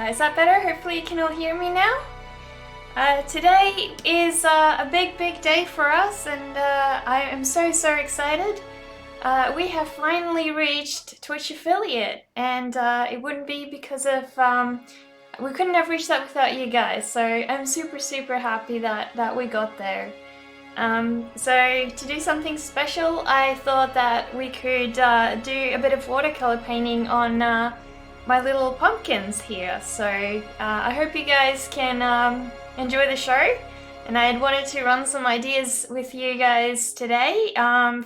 Is that better? Hopefully you can all hear me now. Today is a big day for us, and I am so excited. We have finally reached Twitch affiliate, and it wouldn't be because of we couldn't have reached that without you guys. So I'm super happy that we got there. So to do something special, I thought that we could do a bit of watercolor painting on my little pumpkins here. So I hope you guys can enjoy the show. And I had wanted to run some ideas with you guys today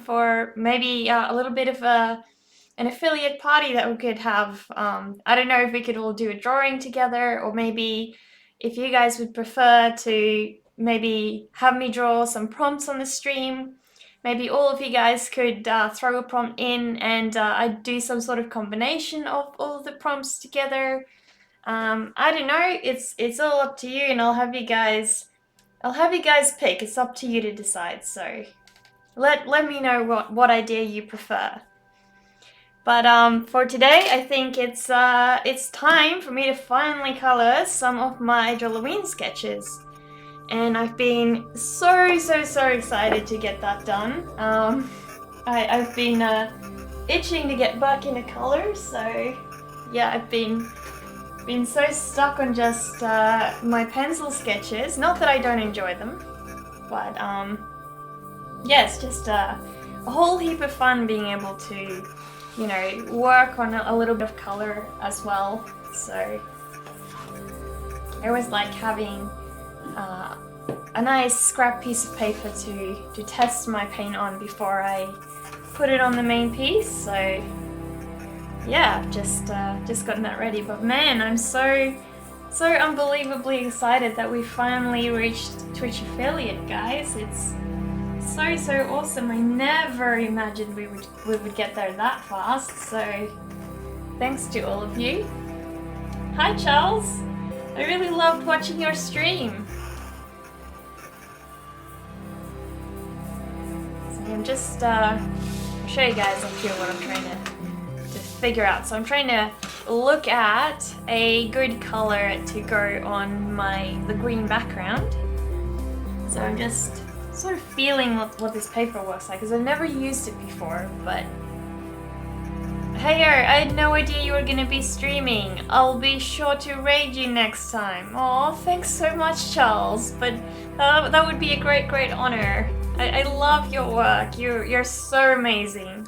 for maybe a little bit of an affiliate party that we could have. I don't know if we could all do a drawing together, or maybe if you guys would prefer to maybe have me draw some prompts on the stream. Maybe all of you guys could throw a prompt in, and I'd do some sort of combination of all of the prompts together. I don't know. It's all up to you, and I'll have you guys pick. It's up to you to decide. So let me know what idea you prefer. But for today, I think it's time for me to finally color some of my Joloween sketches. And I've been so excited to get that done. I've been itching to get back into color, so yeah, I've been so stuck on just my pencil sketches. Not that I don't enjoy them, but yeah, it's just a whole heap of fun being able to, you know, work on a little bit of color as well. So I always like having a nice scrap piece of paper to test my paint on before I put it on the main piece. So yeah, I've just gotten that ready. But man, I'm so unbelievably excited that we finally reached Twitch affiliate, guys. It's so awesome. I never imagined we would get there that fast. So thanks to all of you. Hi Charles, I really loved watching your stream. I'm just I'll show you guys up here what I'm trying to figure out. So I'm trying to look at a good color to go on the green background. So I'm just sort of feeling what this paper looks like, because I've never used it before. But hey, I had no idea you were gonna be streaming. I'll be sure to raid you next time. Aw, thanks so much, Charles. But that would be a great honor. I love your work. You're so amazing.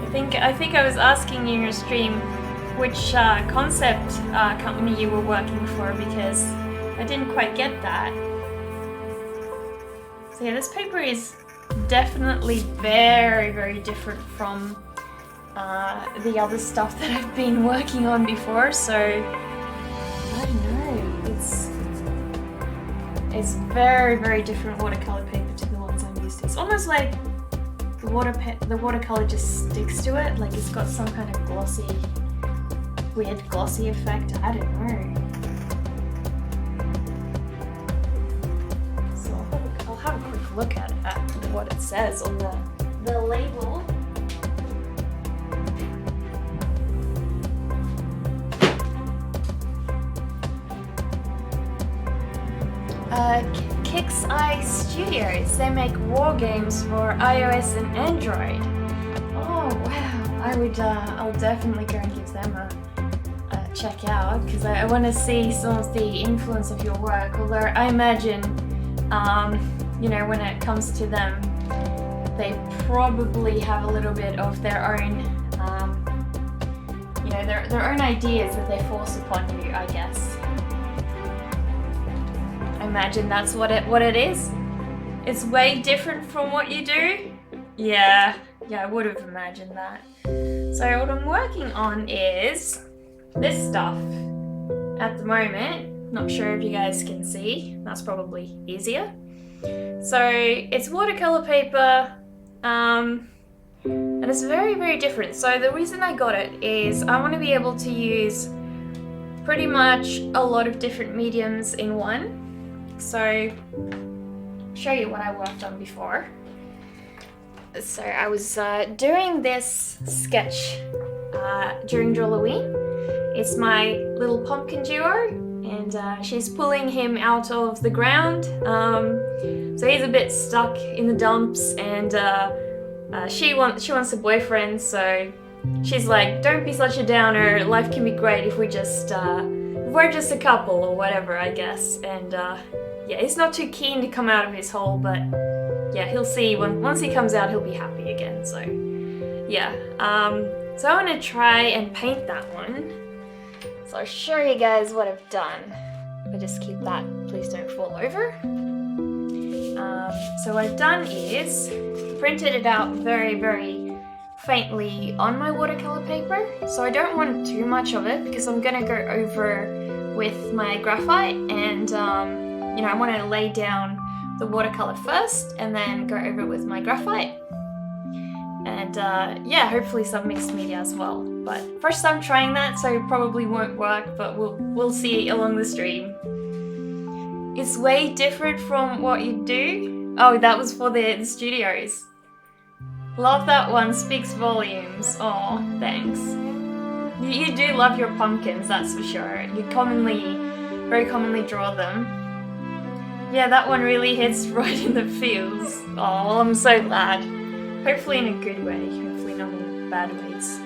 I think I was asking you in your stream which concept company you were working for, because I didn't quite get that. So yeah, this paper is definitely very different from the other stuff that I've been working on before. So I don't know. It's very different watercolor paper to the ones I'm used to. It's almost like the watercolor just sticks to it, like it's got some kind of weird glossy effect. I don't know. So I'll have a quick look at what it says on the label. Kix Eye Studios, they make war games for iOS and Android. Oh wow, I'll definitely go and give them a check out, because I want to see some of the influence of your work. Although I imagine, you know, when it comes to them, they probably have a little bit of their own, you know, their own ideas that they force upon you, I guess. I imagine that's what it is. It's way different from what you do. Yeah, I would have imagined that. So what I'm working on is this stuff at the moment. Not sure if you guys can see. That's probably easier. So it's watercolor paper, and it's very different. So the reason I got it is I want to be able to use pretty much a lot of different mediums in one. So show you what I worked on before. So I was doing this sketch during Joloween, It's my little pumpkin duo, and she's pulling him out of the ground. So he's a bit stuck in the dumps, and she wants a boyfriend, so she's like, don't be such a downer, life can be great if we're just a couple or whatever, I guess. And yeah, he's not too keen to come out of his hole, but yeah, he'll see once he comes out, he'll be happy again. So yeah, so I want to try and paint that one. So I'll show you guys what I've done. I'll just keep that, please don't fall over. So what I've done is printed it out very, very faintly on my watercolor paper. So I don't want too much of it because I'm gonna go over with my graphite, and you know, I want to lay down the watercolor first and then go over it with my graphite. And yeah, hopefully some mixed media as well. But first time trying that, so it probably won't work, but we'll see along the stream. It's way different from what you do. Oh, that was for the studios. Love that one, speaks volumes. Oh, thanks. You do love your pumpkins, that's for sure. You very commonly draw them. Yeah, that one really hits right in the feels. Oh, well, I'm so glad. Hopefully in a good way, hopefully not in bad ways.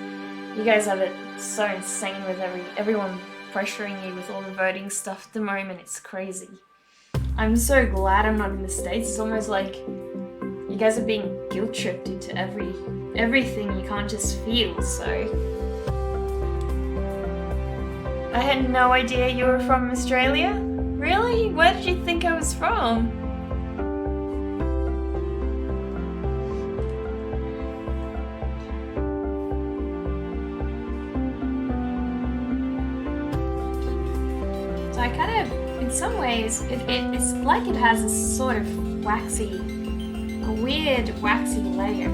You guys have it so insane with everyone pressuring you with all the voting stuff at the moment, it's crazy. I'm so glad I'm not in the States. It's almost like you guys are being guilt-tripped into everything you can't just feel, so. I had no idea you were from Australia. Really? Where did you think I was from? So I kind of, in some ways, it's like it has a sort of a weird waxy layer.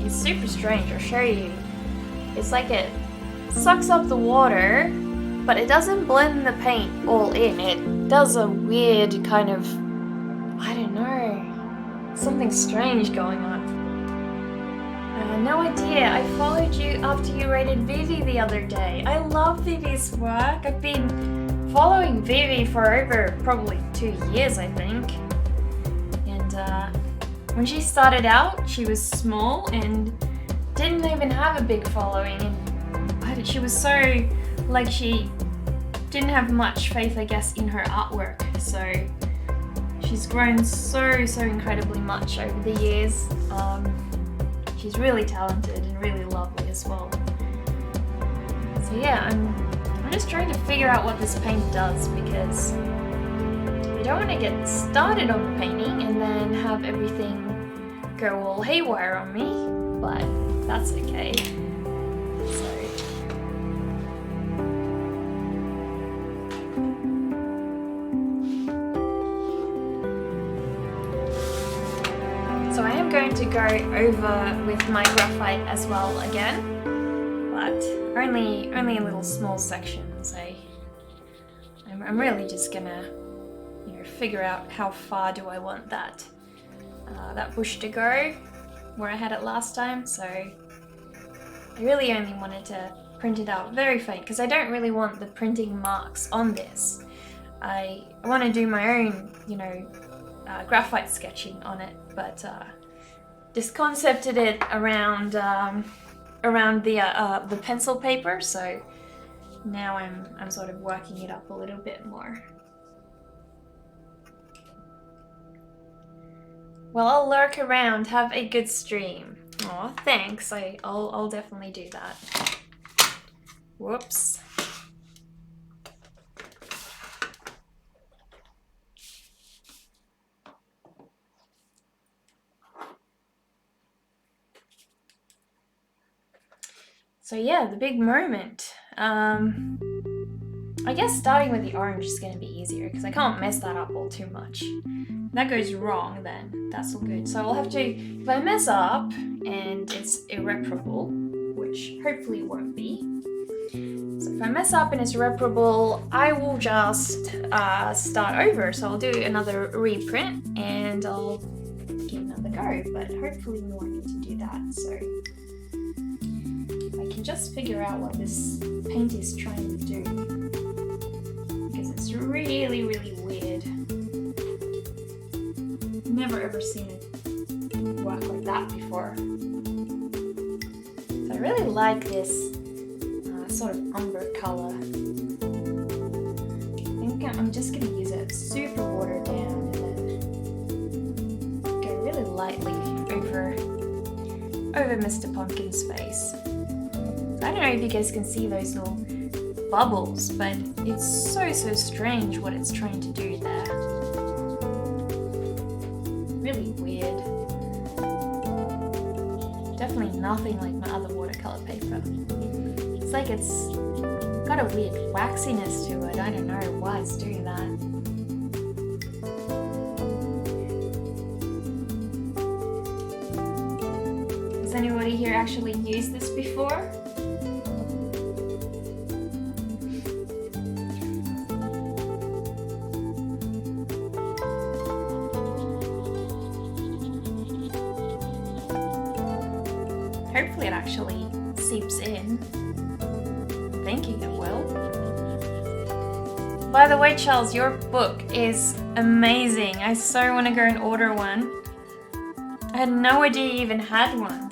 It's super strange, I'll show you. It's like it sucks up the water, but it doesn't blend the paint all in. It does a weird kind of, I don't know, something strange going on. No idea. I followed you after you rated Vivi the other day. I love Vivi's work. I've been following Vivi for over probably 2 years, I think. And when she started out, she was small and didn't even have a big following. And she was so, like, she didn't have much faith, I guess, in her artwork. So she's grown so incredibly much over the years. She's really talented and really lovely as well. So yeah, I'm just trying to figure out what this paint does, because I don't want to get started on the painting and then have everything go all haywire on me, but that's okay. So I am going to go over with my graphite as well again, but only in little small sections. I'm really just gonna, figure out how far do I want that bush to go, where I had it last time. So I really only wanted to print it out very faint because I don't really want the printing marks on this. I want to do my own, graphite sketching on it, but just concepted it around the pencil paper, so now I'm sort of working it up a little bit more. Well, I'll lurk around. Have a good stream. Aw, thanks. I'll definitely do that. Whoops. So yeah, the big moment. I guess starting with the orange is going to be easier because I can't mess that up all too much. If that goes wrong, then that's all good. So I'll have to, if I mess up and it's irreparable, which hopefully it won't be. So if I mess up and it's irreparable, I will just start over. So I'll do another reprint and I'll give another go, but hopefully we won't need to do that. So I I can just figure out what this paint is trying to do. Because it's really, really weird. Never ever seen it work like that before. So I really like this sort of umber color. I think I'm just going to use it super watered down and then go really lightly over Mr. Pumpkin's face. I don't know if you guys can see those little bubbles, but it's so strange what it's trying to do there. Really weird. Definitely nothing like my other watercolor paper. It's like it's got a weird waxiness to it. I don't know why it's doing that. Has anybody here actually used this before? Hopefully it actually seeps in. I'm thinking it will. By the way, Charles, your book is amazing. I so want to go and order one. I had no idea you even had one.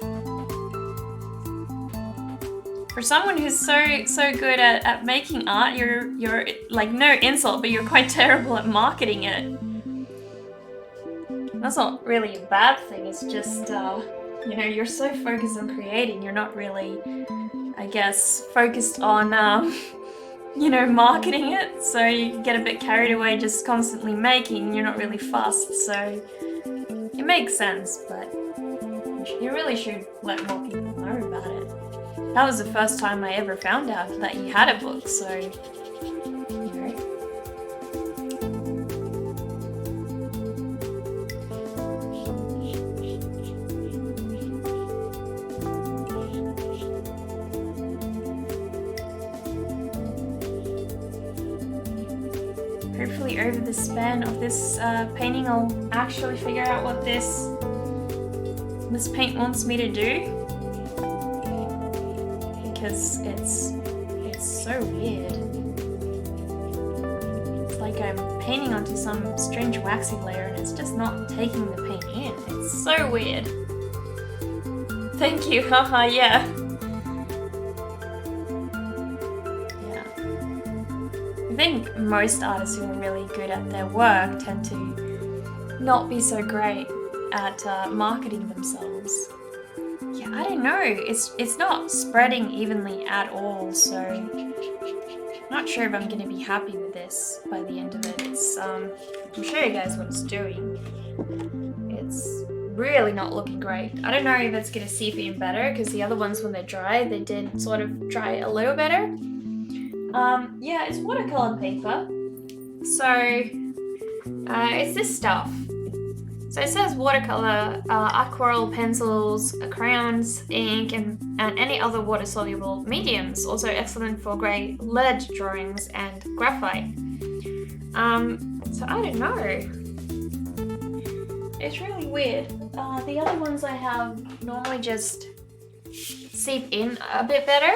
For someone who's so good at making art, you're like, no insult, but you're quite terrible at marketing it. That's not really a bad thing, it's just you know, you're so focused on creating, you're not really, I guess, focused on, you know, marketing it. So you get a bit carried away just constantly making, you're not really fast. So it makes sense, but you really should let more people know about it. That was the first time I ever found out that you had a book, so, you know. Hopefully over the span of this painting I'll actually figure out what this paint wants me to do, because it's so weird. It's like I'm painting onto some strange waxy layer and it's just not taking the paint in. It's so weird. Thank you, haha, yeah. I think most artists who are really good at their work tend to not be so great at marketing themselves. Yeah, I don't know. It's not spreading evenly at all, so I'm not sure if I'm going to be happy with this by the end of it. It's I'll show you guys what it's doing. It's really not looking great. I don't know if it's going to seep in better, because the other ones when they're dry, they did sort of dry a little better. Yeah, it's watercolor paper. So, it's this stuff. So it says watercolor, aquarelle pencils, crayons, ink, and any other water-soluble mediums. Also excellent for grey lead drawings and graphite. So I don't know. It's really weird. The other ones I have normally just seep in a bit better.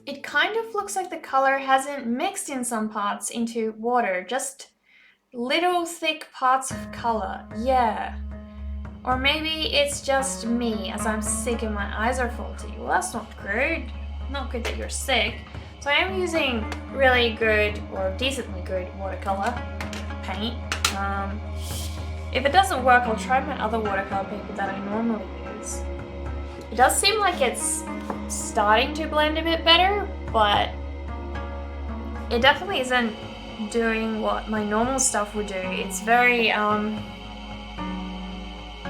It kind of looks like the color hasn't mixed in some parts into water, just little thick parts of color, yeah. Or maybe it's just me, as I'm sick and my eyes are faulty. Well, that's not good. Not good that you're sick. So I am using really good or decently good watercolor paint. If it doesn't work, I'll try my other watercolor paper that I normally use. It does seem like it's starting to blend a bit better, but it definitely isn't doing what my normal stuff would do. It's very,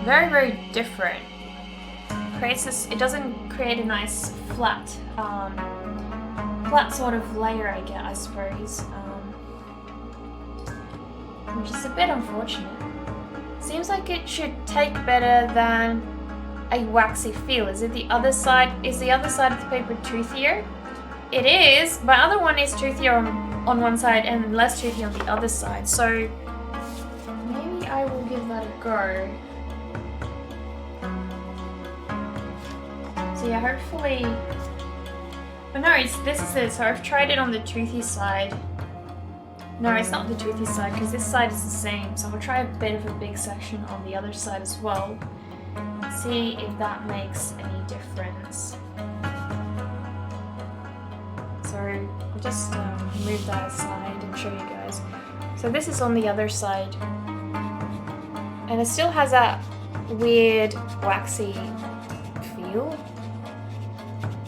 very different. It doesn't create a nice flat sort of layer, I suppose, which is a bit unfortunate. Seems like it should take better than a waxy feel. Is the other side of the paper toothier? It is. My other one is toothier on one side and less toothy on the other side, so maybe I will give that a go. So So yeah, hopefully... But no, this is it. So I've tried it on the toothy side. No, it's not the toothy side because this side is the same. So I'll try a bit of a big section on the other side as well. And see if that makes any difference. So I'll just move that aside and show you guys. So this is on the other side. And it still has that weird waxy feel.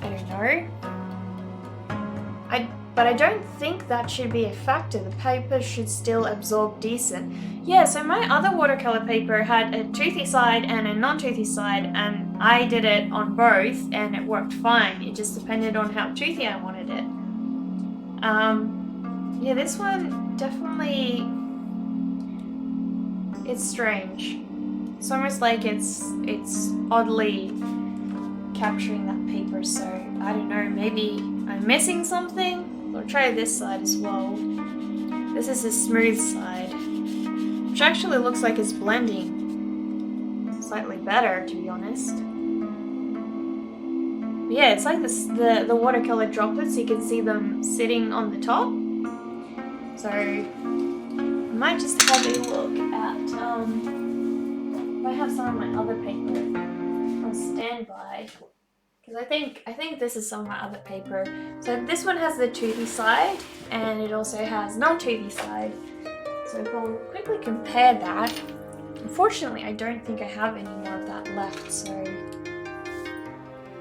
I don't know. But I don't think that should be a factor. The paper should still absorb decent. Yeah, so my other watercolor paper had a toothy side and a non-toothy side, and I did it on both and it worked fine. It just depended on how toothy I wanted it. Yeah, this one definitely, it's strange. It's almost like it's oddly capturing that paper, so I don't know, maybe I'm missing something? I'll try this side as well. This is the smooth side, which actually looks like it's blending slightly better, to be honest. But yeah, it's like this, the watercolor droplets, you can see them sitting on the top. So I might just have a look at, I have some of my other paper on standby. Because I think this is some of my other paper. So this one has the toothy side, and it also has non-toothy side. So if I'll quickly compare that, unfortunately I don't think I have any more of that left, so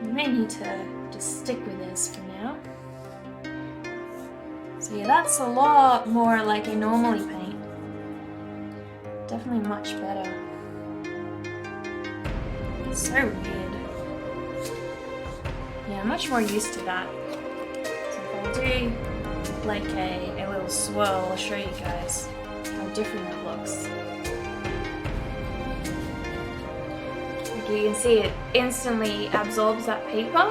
I may need to just stick with this for now. So yeah, that's a lot more like I normally paint. Definitely much better. It's so weird. Yeah, I'm much more used to that. So if I'll do like a little swirl, I'll show you guys how different it looks. Like you can see it instantly absorbs that paper.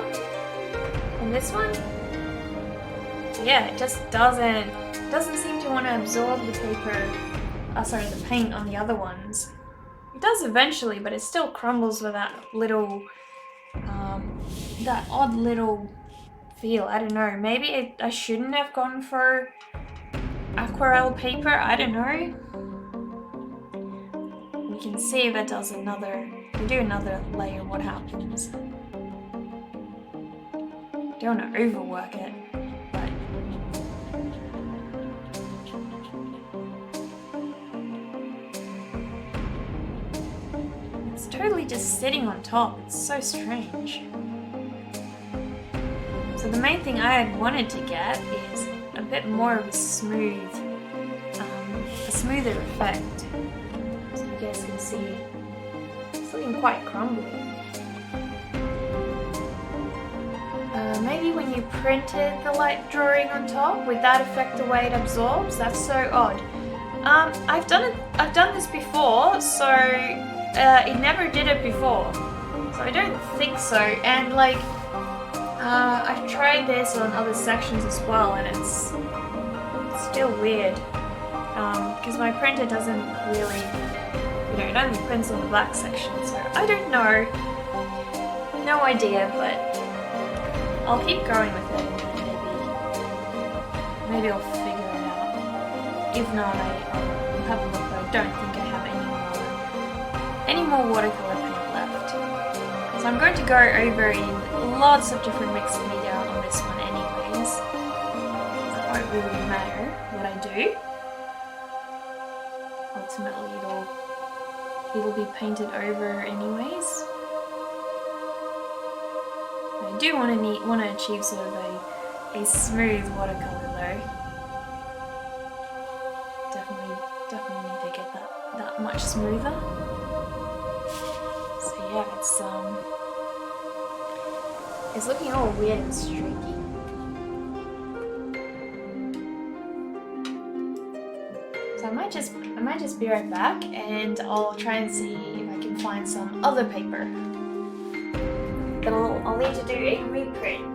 And this one, yeah, it just doesn't seem to want to absorb the paper, the paint on the other ones. It does eventually, but it still crumbles with that little that odd little feel. I don't know, maybe I shouldn't have gone for aquarelle paper, I don't know. We can see if it does another, if we do another layer, what happens. Don't want to overwork it, but it's totally just sitting on top. It's so strange. So the main thing I had wanted to get is a bit more of a smoother effect. So you guys can see it's looking quite crumbly. Maybe when you printed the light drawing on top, would that affect the way it absorbs? That's so odd. I've done this before, so it never did it before. So I don't think so. And like, I've tried this on other sections as well, and it's still weird. Because my printer doesn't really, it only prints on the black section, so I don't know. No idea, but I'll keep going with it, and maybe I'll figure it out. If not, I'll have a look, but I don't think I have any more watercolor paint left. So I'm going to go over in lots of different mixed media on this one anyways. It won't really matter what I do. Ultimately it'll be painted over anyways. I do want to achieve sort of a smooth watercolor though. Definitely need to get that much smoother. So yeah, it's looking all weird and streaky. So I might just be right back, and I'll try and see if I can find some other paper. But I'll need to do a reprint.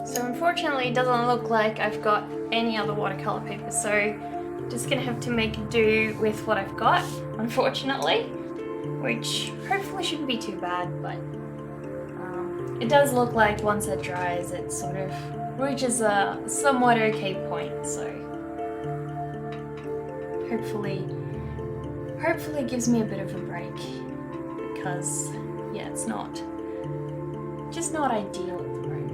So unfortunately it doesn't look like I've got any other watercolor paper, so I'm just gonna have to make do with what I've got, unfortunately, which hopefully shouldn't be too bad, but it does look like once it dries it sort of reaches a somewhat okay point, so hopefully it gives me a bit of a break, because yeah, it's just not ideal at the moment.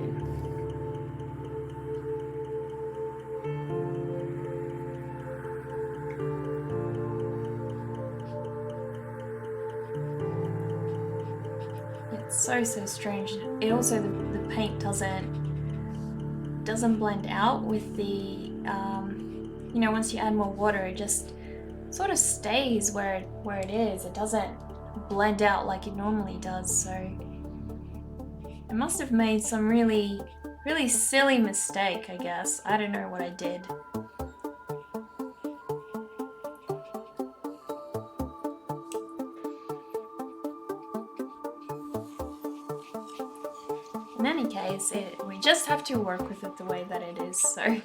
It's so strange. It also, the paint doesn't blend out with the you know, once you add more water it just sort of stays where it is. It doesn't blend out like it normally does, so I must have made some really silly mistake, I guess. I don't know what I did. In any case, we just have to work with it the way that it is, so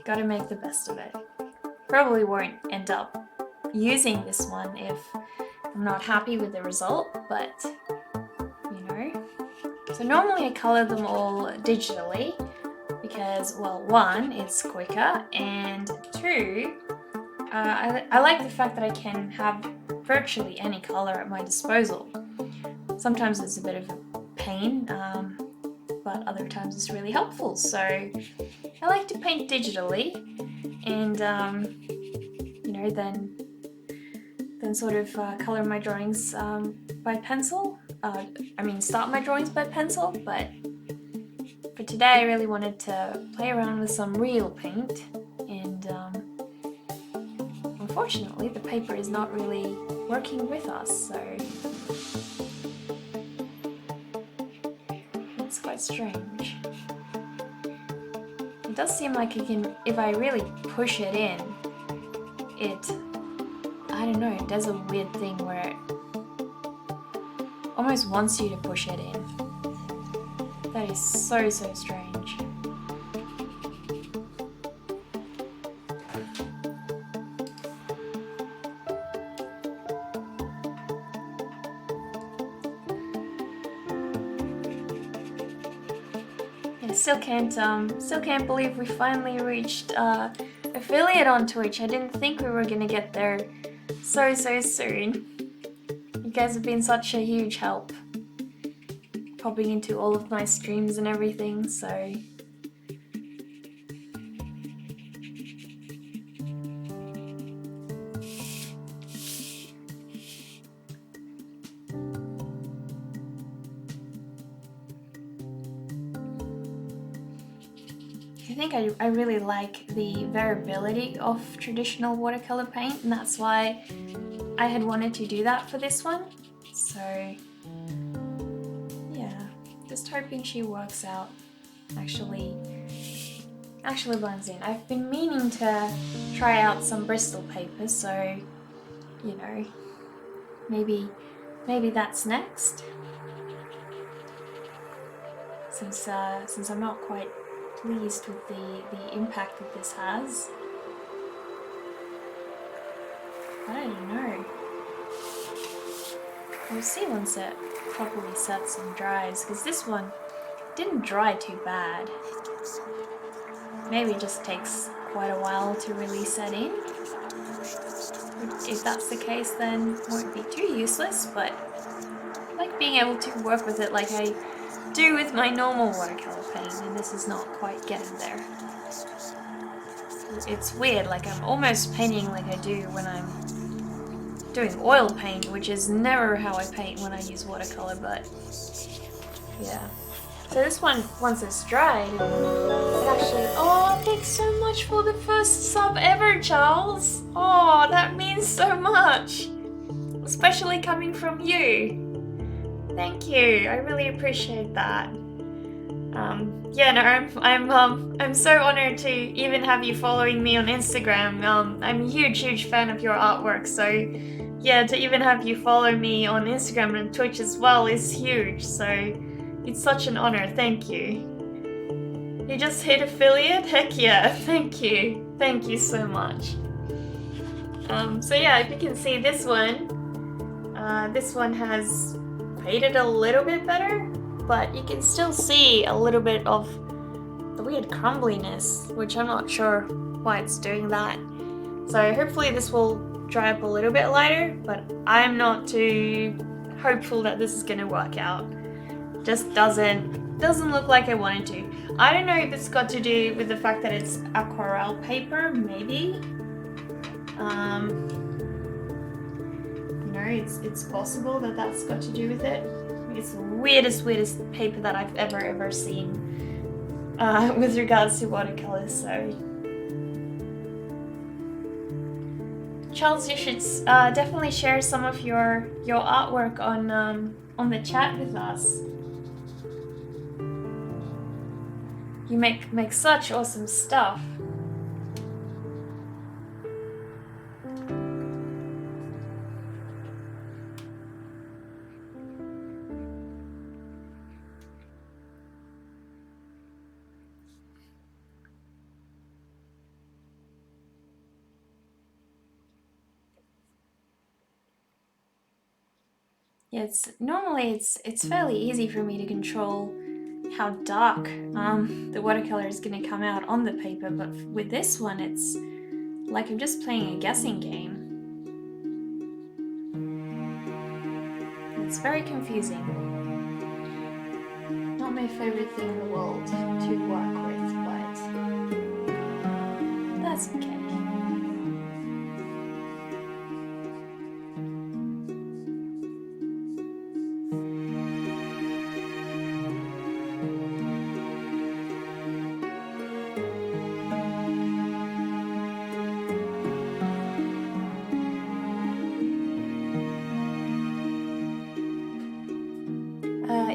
gotta make the best of it. Probably won't end up using this one if I'm not happy with the result, but you know. So normally I color them all digitally because, well, one, it's quicker, and two, I like the fact that I can have virtually any color at my disposal. Sometimes it's a bit of a pain, but other times it's really helpful. So I like to paint digitally, and you know, then sort of color my drawings by pencil. Start my drawings by pencil, but for today I really wanted to play around with some real paint, and unfortunately the paper is not really working with us, so it's quite strange. It does seem like it can, if I really push it in, I don't know, it does a weird thing where it almost wants you to push it in. That is so strange. Still can't believe we finally reached affiliate on Twitch. I didn't think we were gonna get there so soon. You guys have been such a huge help, popping into all of my streams and everything, so I think I really like the variability of traditional watercolor paint, and that's why I had wanted to do that for this one. So yeah, just hoping she works out, actually blends in. I've been meaning to try out some Bristol paper, so you know, maybe that's next. Since I'm not quite pleased with the impact that this has. I don't know. We'll see once it properly sets and dries, because this one didn't dry too bad. Maybe it just takes quite a while to really set in. If that's the case, then it won't be too useless, but I like being able to work with it like I do with my normal watercolor paint, and this is not quite getting there. It's weird, like I'm almost painting like I do when I'm doing oil paint, which is never how I paint when I use watercolor, but yeah. So this one, once it's dried, it actually... Oh, thanks so much for the first sub ever, Charles. Oh, that means so much. Especially coming from you. Thank you. I really appreciate that. Yeah, no, I'm so honored to even have you following me on Instagram. I'm a huge fan of your artwork, so yeah, to even have you follow me on Instagram and Twitch as well is huge. So it's such an honor. Thank you. You just hit affiliate? Heck yeah! Thank you so much. So yeah, if you can see this one has faded a little bit better. But you can still see a little bit of the weird crumbliness, which I'm not sure why it's doing that. So hopefully this will dry up a little bit lighter, but I'm not too hopeful that this is gonna work out. Just doesn't look like I wanted to. I don't know if it's got to do with the fact that it's aquarelle paper, maybe. It's possible that that's got to do with it. It's the weirdest paper that I've ever seen with regards to watercolors. So, Charles, you should definitely share some of your artwork on the chat with us. You make such awesome stuff. It's fairly easy for me to control how dark the watercolor is going to come out on the paper, but with this one it's like I'm just playing a guessing game. It's very confusing. Not my favorite thing in the world to work with, but that's okay.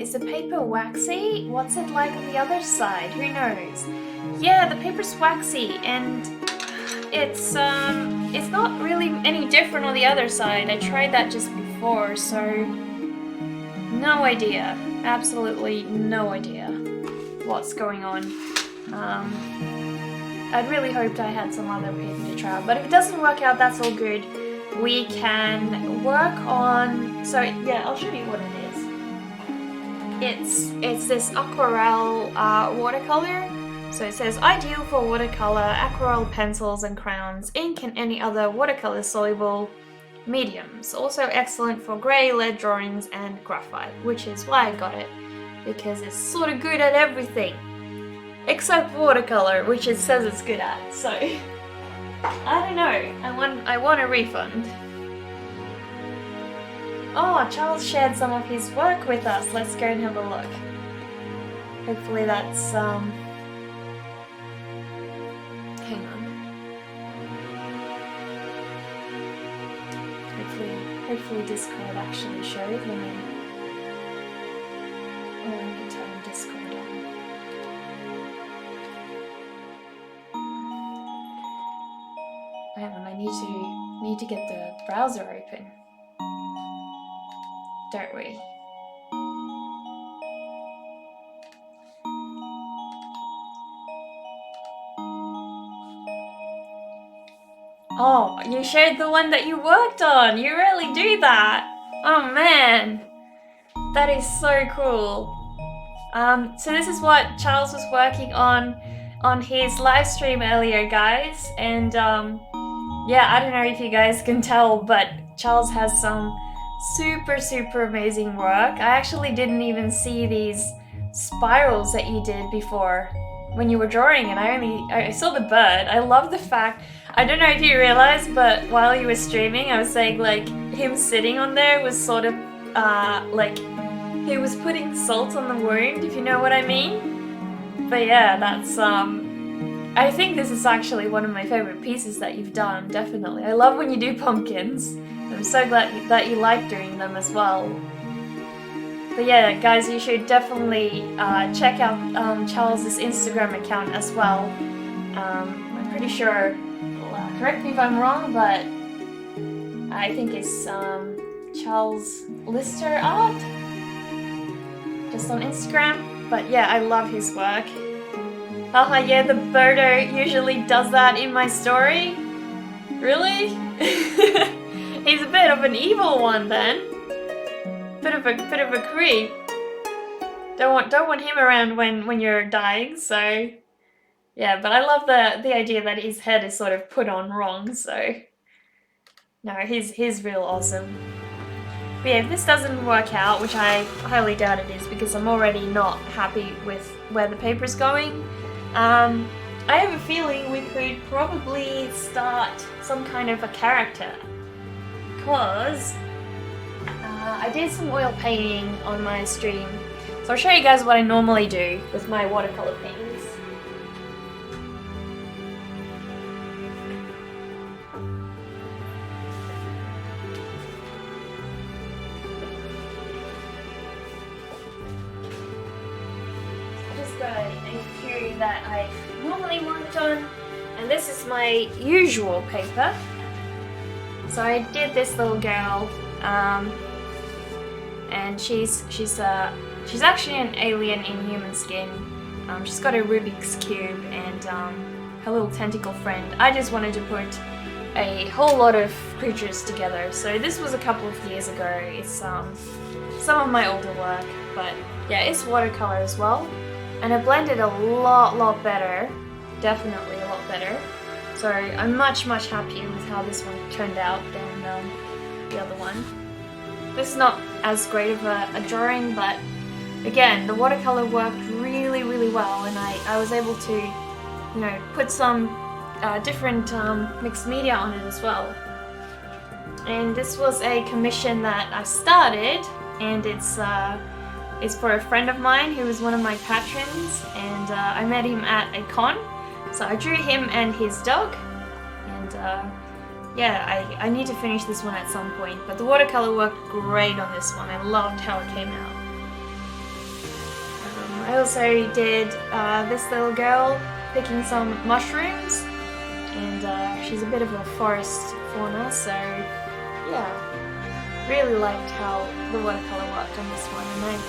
Is the paper waxy? What's it like on the other side? Who knows? Yeah, the paper's waxy and it's not really any different on the other side. I tried that just before, so no idea. Absolutely no idea what's going on. I'd really hoped I had some other paper to try out, but if it doesn't work out, that's all good. We can work on... So yeah, I'll show you what it is. It's this aquarelle watercolor. So it says ideal for watercolor, aquarelle pencils and crayons, ink and any other watercolor soluble mediums. Also excellent for grey, lead drawings and graphite, which is why I got it, because it's sort of good at everything except watercolor, which it says it's good at. So I don't know. I want a refund. Oh, Charles shared some of his work with us. Let's go and have a look. Hopefully that's, hang on. Hopefully Discord actually showed. Let me turn Discord on. Hang on, I need to get the browser open. Don't we? Oh, you shared the one that you worked on. You really do that. Oh man, that is so cool. So this is what Charles was working on his live stream earlier, guys. And yeah, I don't know if you guys can tell, but Charles has some super amazing work. I actually didn't even see these spirals that you did before when you were drawing, and I saw the bird. I love the fact, I don't know if you realized, but while you were streaming I was saying like him sitting on there was sort of like he was putting salt on the wound, if you know what I mean. But yeah, that's I think this is actually one of my favorite pieces that you've done, definitely. I love when you do pumpkins. I'm so glad that you like doing them as well. But yeah, guys, you should definitely check out Charles's Instagram account as well. I'm pretty sure, correct me if I'm wrong, but I think it's Charles Lister Art, just on Instagram. But yeah, I love his work. Haha, yeah, the Birdo usually does that in my story. Really? He's a bit of an evil one then. Bit of a creep. Don't want him around when you're dying. So yeah, but I love the idea that his head is sort of put on wrong. So no, he's real awesome. But yeah, if this doesn't work out, which I highly doubt it is because I'm already not happy with where the paper's going, I have a feeling we could probably start some kind of a character. Because I did some oil painting on my stream. So I'll show you guys what I normally do with my watercolor paintings. A few that I normally worked on, and this is my usual paper. So I did this little girl, and she's actually an alien in human skin. She's got a Rubik's Cube and her little tentacle friend. I just wanted to put a whole lot of creatures together. So this was a couple of years ago. It's some of my older work, but yeah, it's watercolor as well. And it blended a lot better, definitely a lot better. So I'm much happier with how this one turned out than the other one. This is not as great of a drawing, but again, the watercolor worked really well, and I was able to, you know, put some different mixed media on it as well. And this was a commission that I started, and it's for a friend of mine who was one of my patrons, and I met him at a con, so I drew him and his dog, and yeah, I need to finish this one at some point, but the watercolor worked great on this one. I loved how it came out. I also did this little girl picking some mushrooms, and she's a bit of a forest fauna, so yeah, really liked how the watercolor worked on this one. And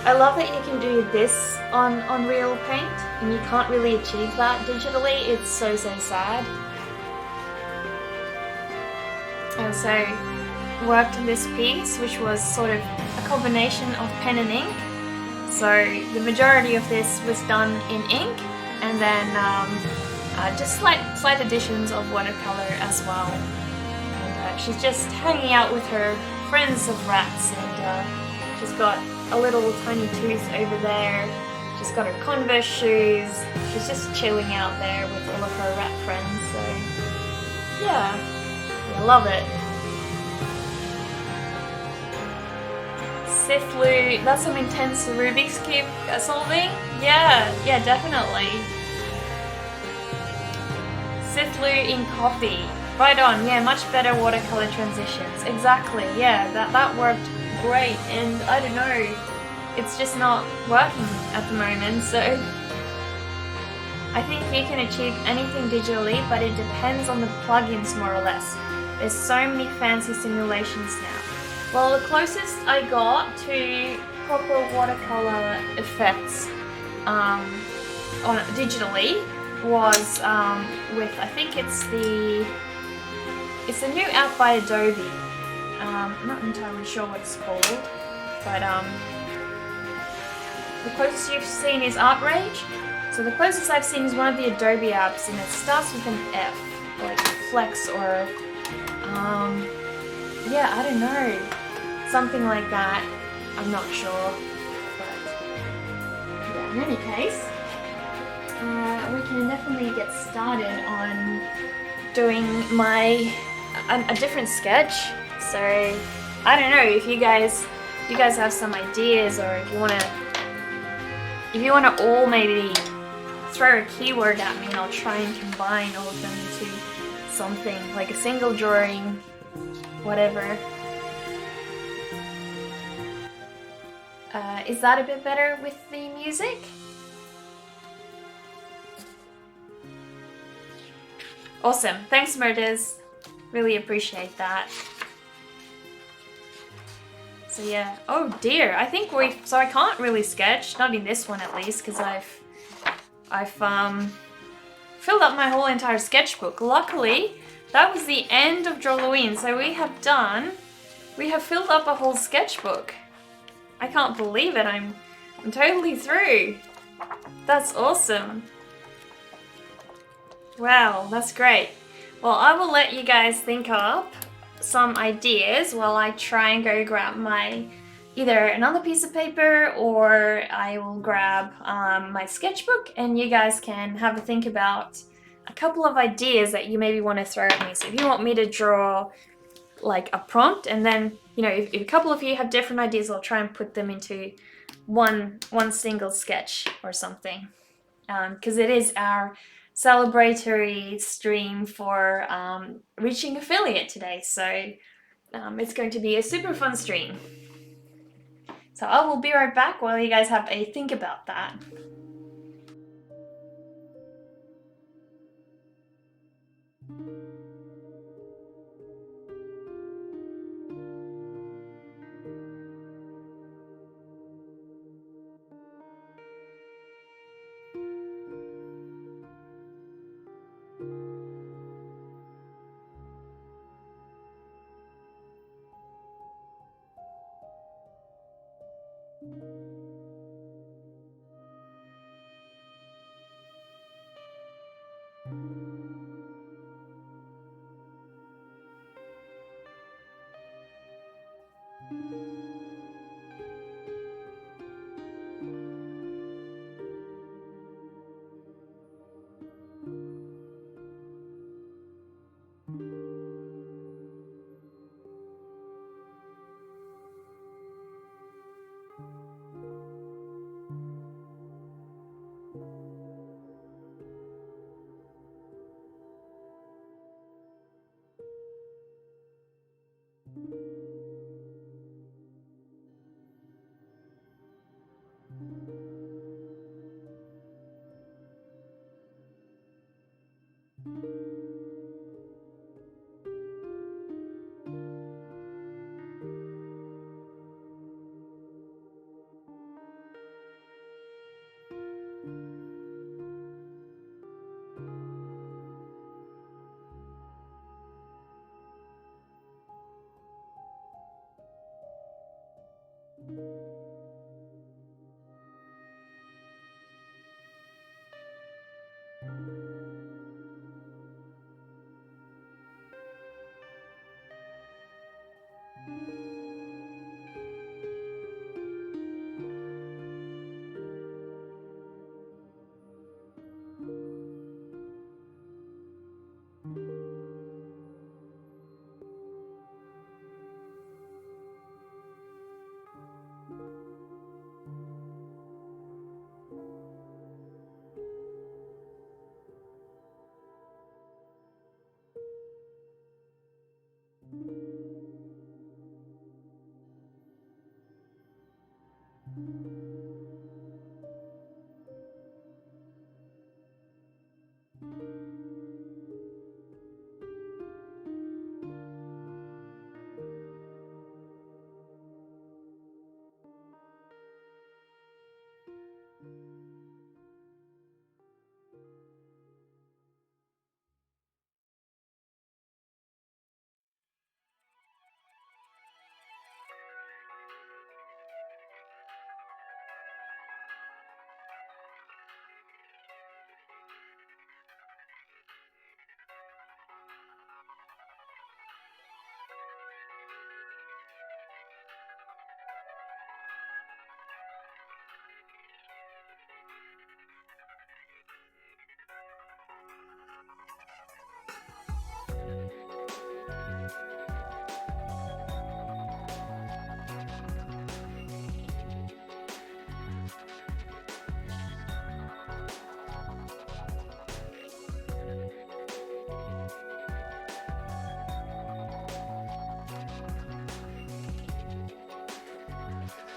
I love that you can do this on real paint, and you can't really achieve that digitally. It's so sad. I also worked on this piece, which was sort of a combination of pen and ink. So the majority of this was done in ink, and then just slight additions of watercolor as well. And she's just hanging out with her friends of rats, and she's got a little tiny tooth over there. She's got her Converse shoes. She's just chilling out there with all of her rat friends. So yeah, I love it. Siflu, that's some intense Rubik's Cube solving. Yeah, definitely. Siflu in coffee. Right on, yeah, much better watercolor transitions. Exactly, yeah, that worked great, and I don't know, it's just not working at the moment, so I think you can achieve anything digitally, but it depends on the plugins more or less. There's so many fancy simulations now. Well, the closest I got to proper watercolor effects on digitally was with, I think it's the new app by Adobe. I'm not entirely sure what it's called, but the closest you've seen is ArtRage. So the closest I've seen is one of the Adobe apps, and it starts with an F, like Flex or yeah, I don't know, something like that. I'm not sure, but yeah, in any case, we can definitely get started on doing a different sketch. So I don't know if you guys you guys have some ideas, or if you wanna all maybe throw a keyword at me and I'll try and combine all of them into something, like a single drawing, whatever. Is that a bit better with the music? Awesome, thanks Murders, really appreciate that. So yeah, oh dear, I think so I can't really sketch, not in this one at least, because I've filled up my whole entire sketchbook. Luckily, that was the end of Drawloween, so we have filled up a whole sketchbook. I can't believe it, I'm totally through. That's awesome. Wow, that's great. Well, I will let you guys think up some ideas while I try and go grab either another piece of paper, or I will grab my sketchbook, and you guys can have a think about a couple of ideas that you maybe want to throw at me. So if you want me to draw like a prompt, and then, you know, if a couple of you have different ideas, I'll try and put them into one single sketch or something, because it is our celebratory stream for reaching affiliate today, so it's going to be a super fun stream. So I will be right back while you guys have a think about that.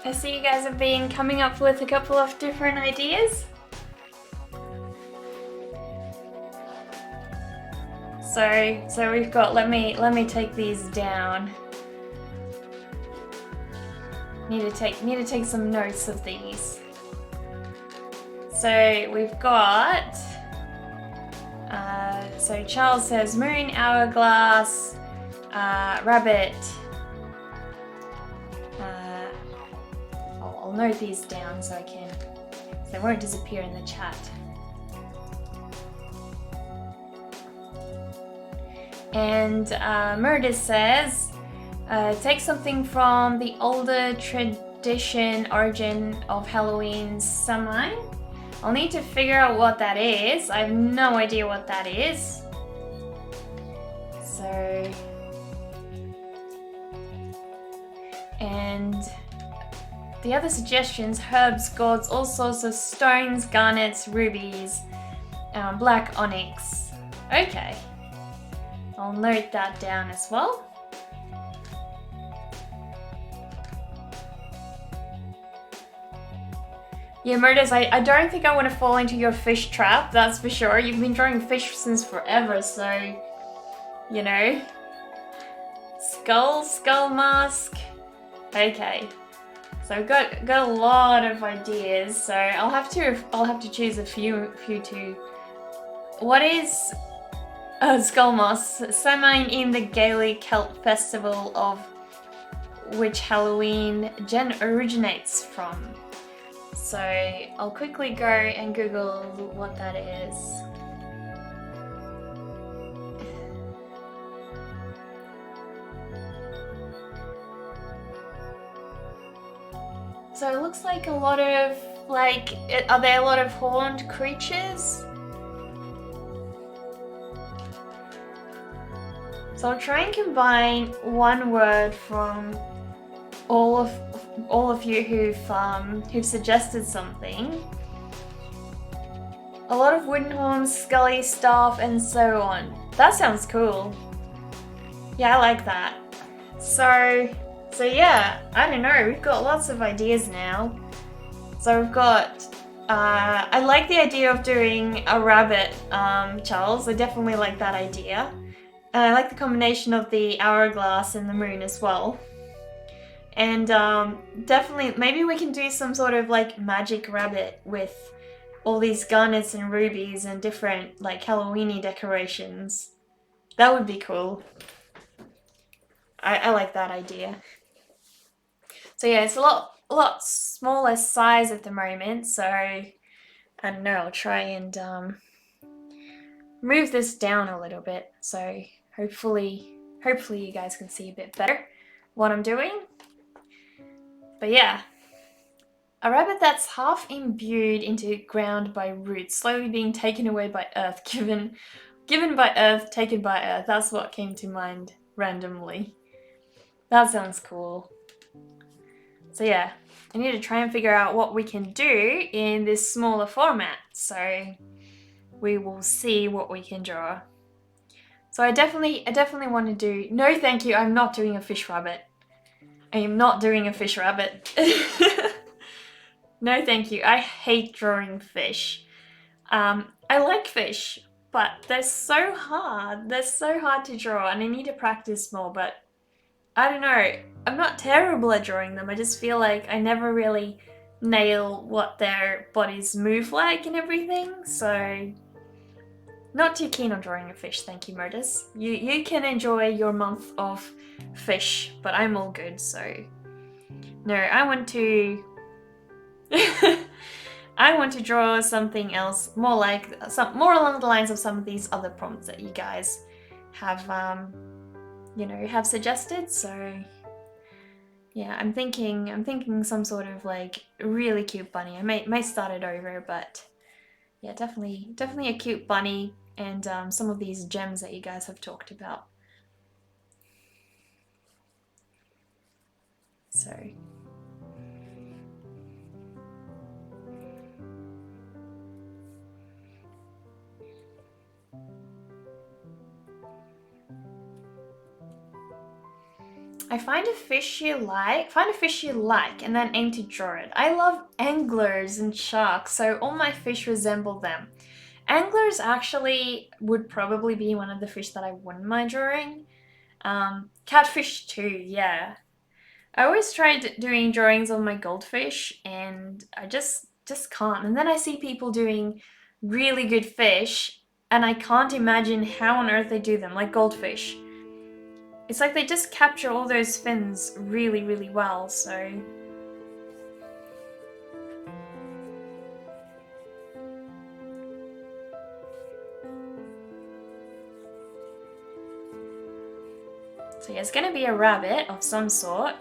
I see you guys have been coming up with a couple of different ideas. So we've got, let me take these down. Need to take some notes of these. So we've got, so Charles says moon, hourglass, rabbit. I'll note these down so they won't disappear in the chat. And Meredith says, take something from the older tradition origin of Halloween, Samhain. I'll need to figure out what that is. I have no idea what that is. So, and the other suggestions, herbs, gourds, all sorts of stones, garnets, rubies, black onyx. Okay, I'll note that down as well. Yeah, Murders, I don't think I want to fall into your fish trap, that's for sure. You've been drawing fish since forever, so, you know. Skull mask. Okay. So I've got a lot of ideas, so I'll have to choose a few to. What is skull mask? Samhain in the Gaelic Celt festival of which Halloween originates from. So I'll quickly go and Google what that is. So it looks like a lot of, are there a lot of horned creatures? So I'll try and combine one word from all of you who've suggested something. A lot of wooden horns, scully staff, and so on. That sounds cool. Yeah, I like that. So yeah, I don't know, we've got lots of ideas now. So we've got, I like the idea of doing a rabbit, Charles. I definitely like that idea. And I like the combination of the hourglass and the moon as well. And definitely, maybe we can do some sort of like magic rabbit with all these garnets and rubies and different like Halloween-y decorations. That would be cool. I like that idea. So yeah, it's a lot smaller size at the moment, so I don't know, I'll try and move this down a little bit, so hopefully you guys can see a bit better what I'm doing. But yeah, a rabbit that's half imbued into ground by roots, slowly being taken away by earth, given by earth, taken by earth. That's what came to mind randomly. That sounds cool. So yeah, I need to try and figure out what we can do in this smaller format. So we will see what we can draw. So I definitely want to do, no thank you, I'm not doing a fish rabbit. I am not doing a fish rabbit. No thank you, I hate drawing fish. I like fish, but they're so hard. They're so hard to draw and I need to practice more, but I don't know. I'm not terrible at drawing them. I just feel like I never really nail what their bodies move like and everything. So not too keen on drawing a fish, thank you, Modus. You can enjoy your month of fish, but I'm all good, so no, I want to I want to draw something else, more along the lines of some of these other prompts that you guys have have suggested. So yeah, I'm thinking some sort of like really cute bunny. I might start it over, but yeah, definitely a cute bunny and some of these gems that you guys have talked about. So find a fish you like, and then aim to draw it. I love anglers and sharks, so all my fish resemble them. Anglers actually would probably be one of the fish that I wouldn't mind drawing. Catfish too, yeah. I always tried doing drawings of my goldfish, and I just can't. And then I see people doing really good fish, and I can't imagine how on earth they do them, like goldfish. It's like they just capture all those fins really, really well, so... So yeah, it's gonna be a rabbit of some sort.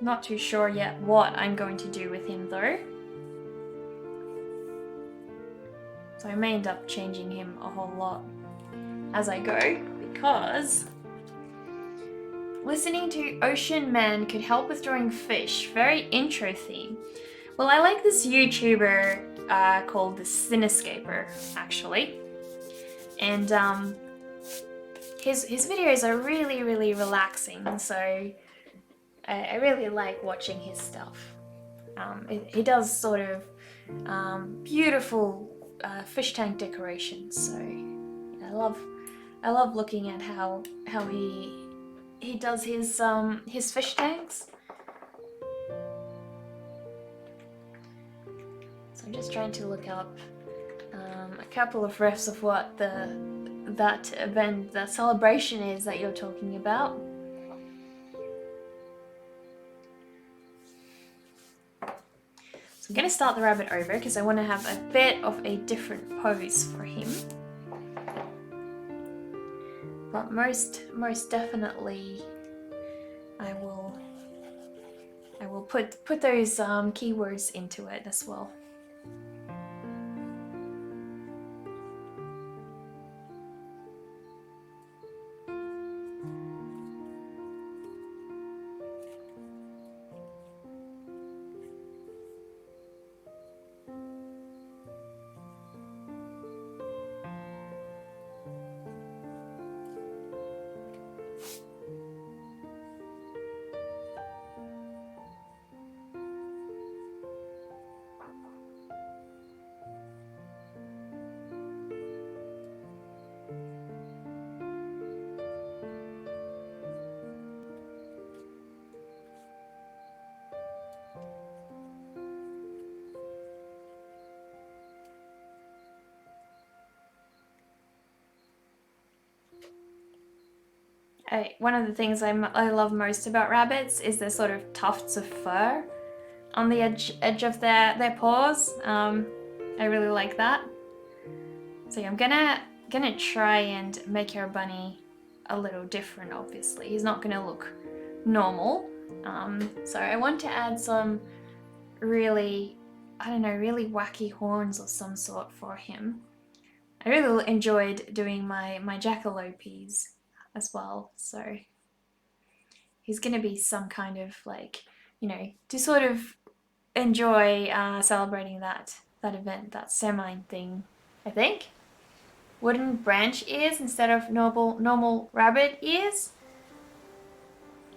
Not too sure yet what I'm going to do with him though. So I may end up changing him a whole lot as I go, because listening to Ocean Man could help with drawing fish. Very intro theme. Well, I like this YouTuber called the Cinescaper, actually. And his videos are really, really relaxing, so I really like watching his stuff. He does sort of beautiful fish tank decorations, so I love looking at how he does his fish tanks. So I'm just trying to look up a couple of refs of what that event, that celebration is that you're talking about. So I'm going to start the rabbit over because I want to have a bit of a different pose for him. But most definitely I will put those keywords into it as well. One of the things I love most about rabbits is their sort of tufts of fur on the edge of their paws. I really like that. So yeah, I'm gonna try and make our bunny a little different. Obviously, he's not gonna look normal. So I want to add some really, I don't know, really wacky horns of some sort for him. I really enjoyed doing my jackalopes as well, so he's gonna be some kind of like, you know, to sort of enjoy celebrating that event, that Samhain thing, I think. Wooden branch ears instead of normal rabbit ears?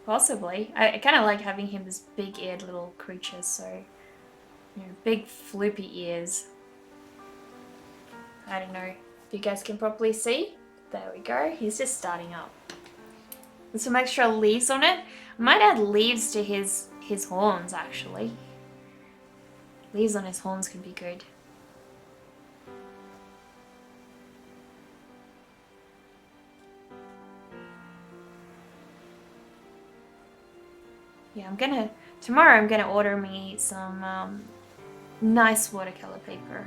Possibly. I kind of like having him this big-eared little creature, so, you know, big floopy ears. I don't know if you guys can properly see. There we go. He's just starting up. With some extra leaves on it. I might add leaves to his horns, actually. Leaves on his horns could be good. Yeah, tomorrow I'm gonna order me some nice watercolor paper.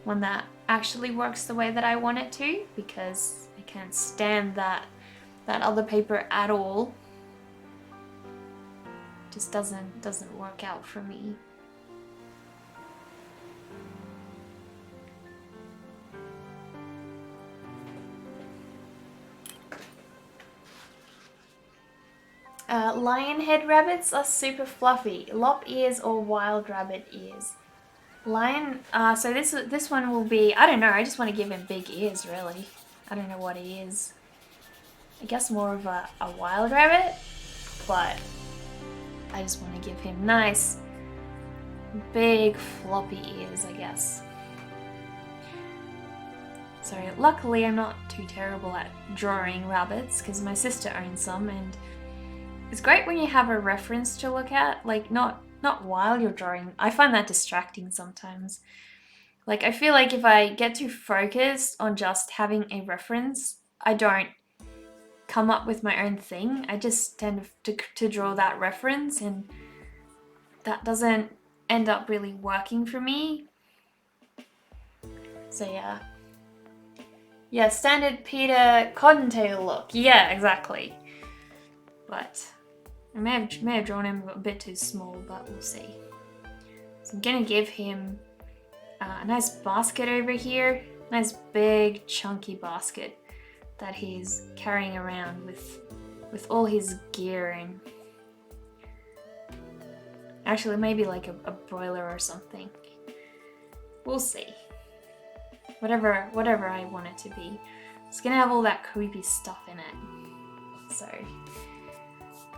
One that actually works the way that I want it to, because I can't stand that other paper at all. Just doesn't work out for me. Lion head rabbits are super fluffy. Lop ears or wild rabbit ears. Lion, so this one will be, I don't know, I just want to give him big ears, really. I don't know what he is. I guess more of a wild rabbit, but I just want to give him nice, big, floppy ears, I guess. So luckily I'm not too terrible at drawing rabbits because my sister owns some, and it's great when you have a reference to look at, like not while you're drawing. I find that distracting sometimes. Like I feel like if I get too focused on just having a reference, I don't come up with my own thing. I just tend to draw that reference, and that doesn't end up really working for me. So yeah, standard Peter Cottontail look. Yeah, exactly. But I may have drawn him a bit too small, but we'll see. So I'm gonna give him a nice basket over here, nice big chunky basket that he's carrying around with all his gear in. Actually, maybe like a broiler or something. We'll see. Whatever I want it to be. It's gonna have all that creepy stuff in it. So,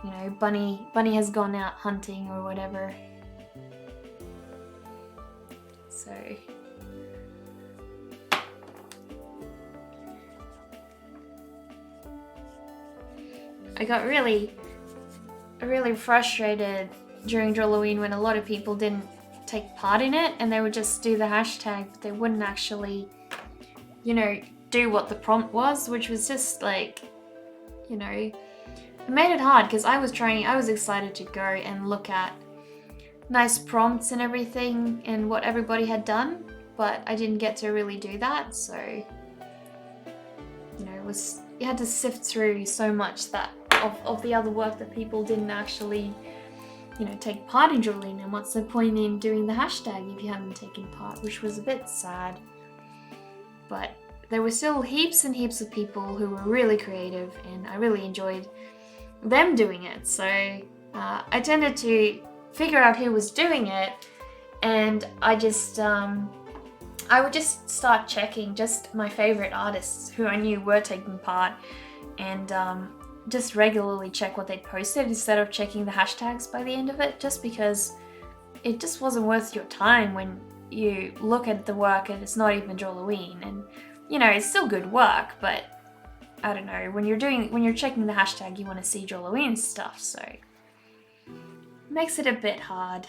you know, Bunny has gone out hunting or whatever. So I got really frustrated during Halloween when a lot of people didn't take part in it and they would just do the hashtag, but they wouldn't actually, you know, do what the prompt was, which was just like, you know, it made it hard because I was excited to go and look at nice prompts and everything and what everybody had done, but I didn't get to really do that. So, you know, you had to sift through so much that of the other work that people didn't actually, you know, take part in drawing, and what's the point in doing the hashtag if you haven't taken part, which was a bit sad. But there were still heaps and heaps of people who were really creative, and I really enjoyed them doing it. So I tended to figure out who was doing it, and I would just start checking just my favorite artists who I knew were taking part, and just regularly check what they'd posted instead of checking the hashtags by the end of it, just because it just wasn't worth your time when you look at the work and it's not even Halloween. And you know, it's still good work, but I don't know, when you're checking the hashtag, you want to see Halloween stuff, so it makes it a bit hard.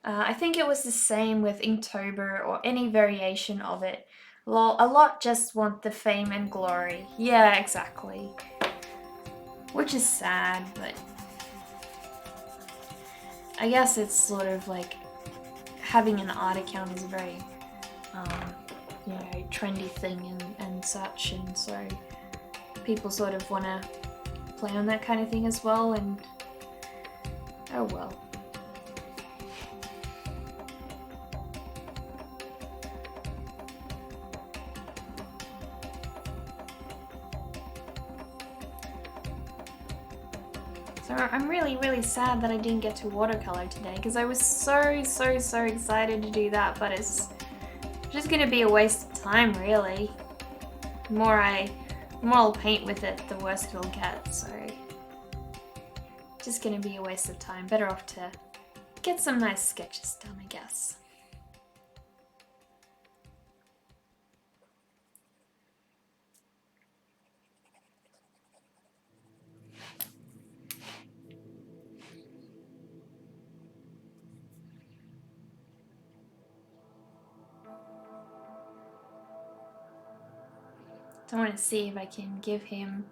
I think it was the same with Inktober or any variation of it. Lol, a lot just want the fame and glory. Yeah, exactly. Which is sad, but I guess it's sort of like having an art account is a very, you know, trendy thing and such, and so people sort of want to play on that kind of thing as well, and oh well. So I'm really sad that I didn't get to watercolor today, because I was so excited to do that, but it's just gonna be a waste of time, really. The more I'll paint with it, the worse it'll get, so just gonna be a waste of time. Better off to get some nice sketches done, I guess. So I want to see if I can give him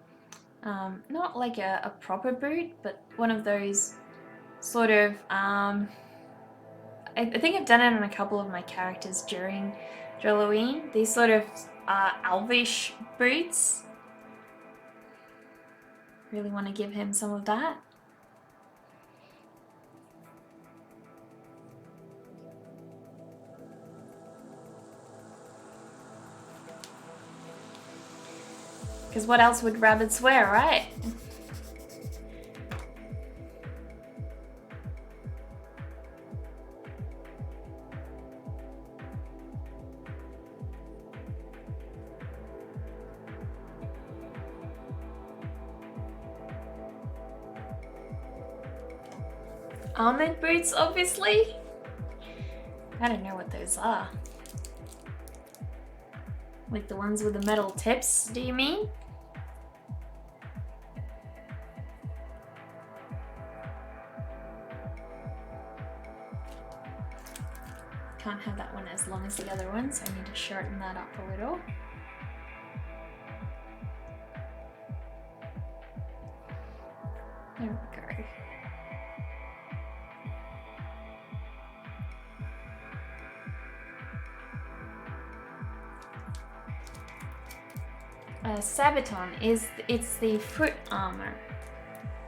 not like a proper boot, but one of those sort of I think I've done it on a couple of my characters during Halloween. These sort of elvish boots. Really want to give him some of that. Because what else would rabbits wear, right? Armored boots, obviously. I don't know what those are. Like the ones with the metal tips, do you mean? Can't have that one as long as the other one, so I need to shorten that up a little. There we go. Sabaton it's the foot armor.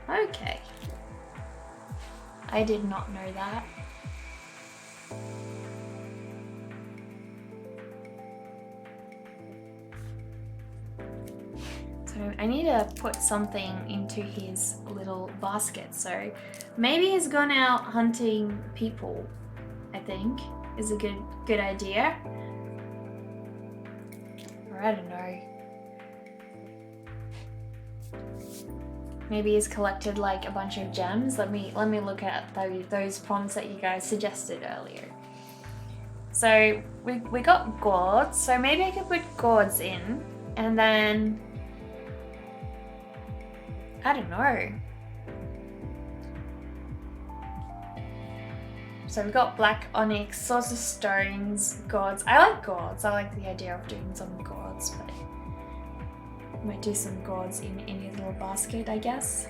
Okay. I did not know that. So I need to put something into his little basket. So maybe he's gone out hunting people, I think, is a good idea. Or I don't know. Maybe he's collected like a bunch of gems. Let me look at those prompts that you guys suggested earlier. So we got gourds, so maybe I could put gourds in, and then I don't know. So we've got black onyx, source of stones, gourds. I like gourds. I like the idea of doing some gourds, but I might do some gourds in his little basket, I guess.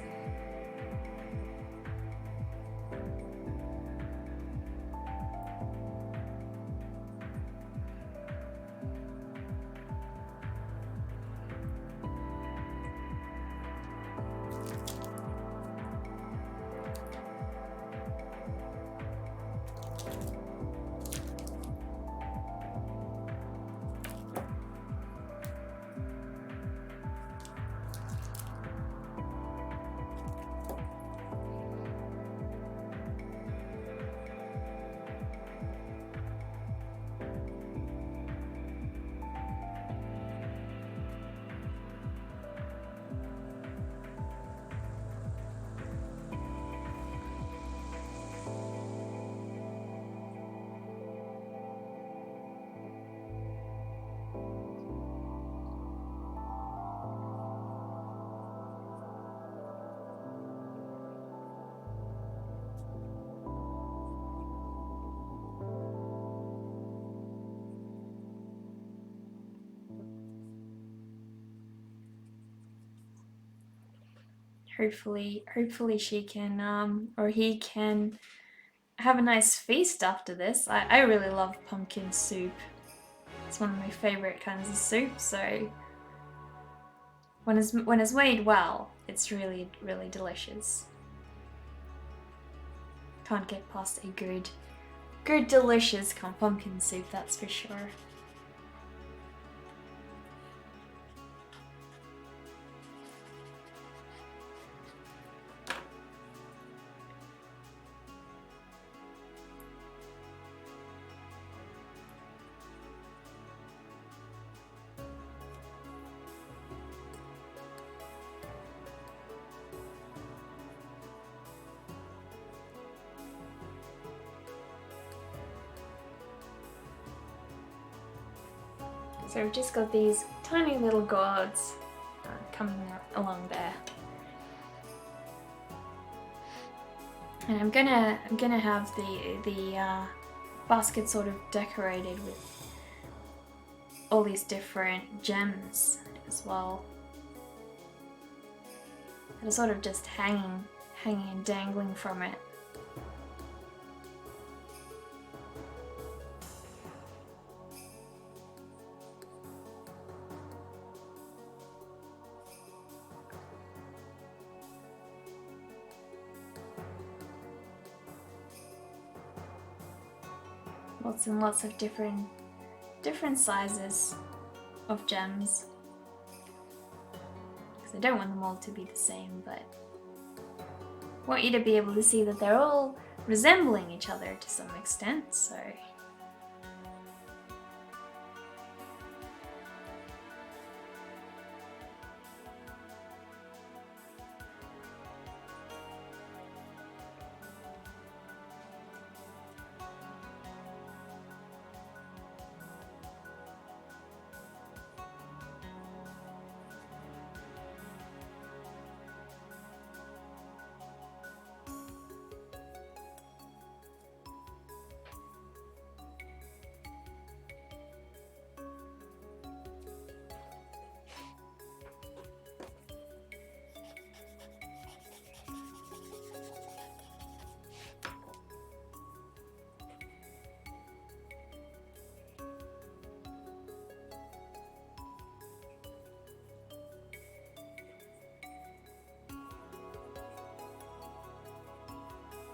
Hopefully she can or he can have a nice feast after this. I really love pumpkin soup. It's one of my favorite kinds of soup, so when it's made well, it's really delicious. Can't get past a good delicious pumpkin soup, that's for sure. So we've just got these tiny little gourds coming along there, and I'm gonna have the basket sort of decorated with all these different gems as well. They're sort of just hanging and dangling from it. Lots and lots of different sizes of gems. Because I don't want them all to be the same, but I want you to be able to see that they're all resembling each other to some extent, so.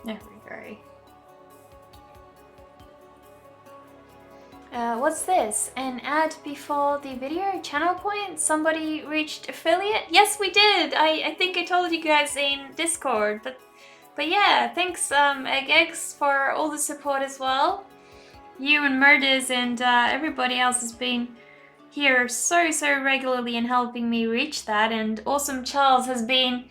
There we go. What's this? An ad before the video? Channel point? Somebody reached affiliate? Yes, we did! I think I told you guys in Discord, but yeah, thanks Eggs for all the support as well. You and Murders and everybody else has been here so regularly and helping me reach that, and Awesome Charles has been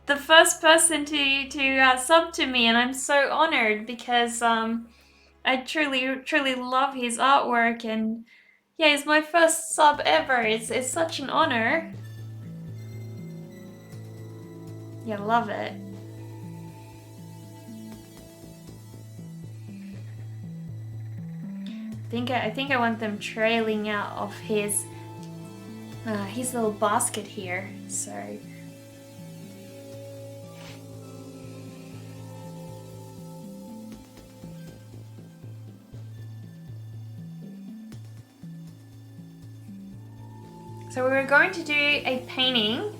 the first person to sub to me, and I'm so honored because I truly love his artwork, and yeah, he's my first sub ever. It's such an honor. Yeah, love it. I think I want them trailing out of his little basket here. So we were going to do a painting.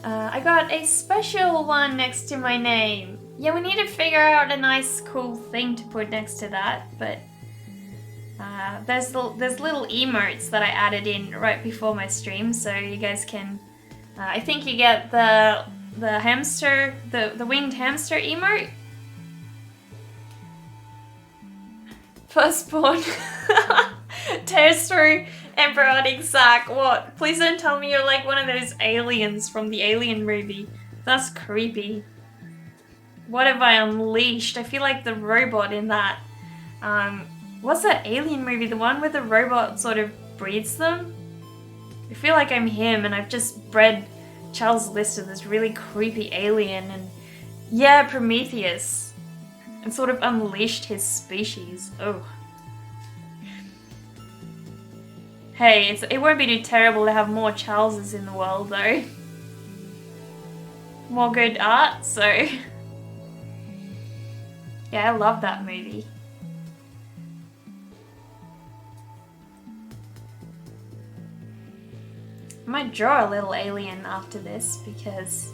I got a special one next to my name. Yeah, we need to figure out a nice cool thing to put next to that, but there's little emotes that I added in right before my stream, so you guys can I think you get the hamster, the winged hamster emote. Firstborn tears through embryonic sac. What? Please don't tell me you're like one of those aliens from the Alien movie. That's creepy. What have I unleashed? I feel like the robot in that. What's that Alien movie? The one where the robot sort of breeds them? I feel like I'm him, and I've just bred Charles Lister, this really creepy alien, and yeah, Prometheus. And sort of unleashed his species. Oh. Hey, it won't be too terrible to have more Charleses in the world, though. More good art, so... yeah, I love that movie. I might draw a little alien after this, because...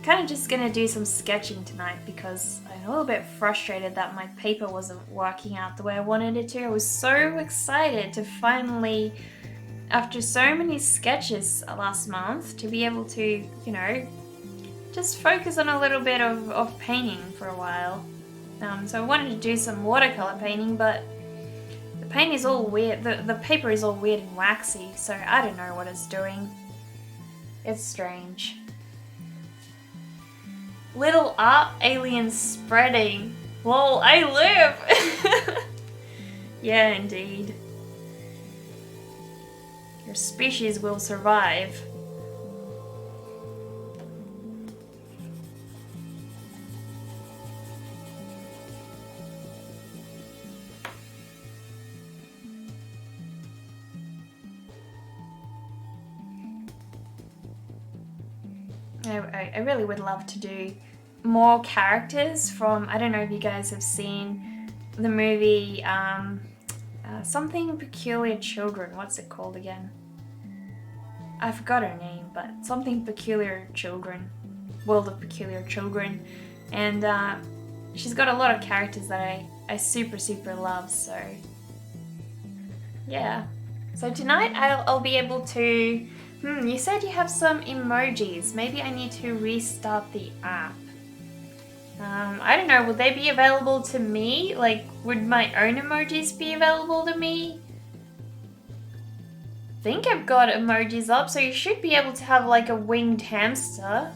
kind of just gonna do some sketching tonight, because I'm a little bit frustrated that my paper wasn't working out the way I wanted it to. I was so excited to finally, after so many sketches last month, to be able to, you know, just focus on a little bit of painting for a while. So I wanted to do some watercolor painting, but the paint is all weird, the paper is all weird and waxy, so I don't know what it's doing. It's strange. Little art aliens spreading. Lol, I live! Yeah, indeed. Your species will survive. I really would love to do more characters from, I don't know if you guys have seen the movie Something Peculiar Children. What's it called again? I forgot her name, but Something Peculiar Children. World of Peculiar Children. And she's got a lot of characters that I super love, so yeah. So tonight I'll be able to... you said you have some emojis. Maybe I need to restart the app. I don't know, would they be available to me? Like, would my own emojis be available to me? I think I've got emojis up, so you should be able to have like a winged hamster.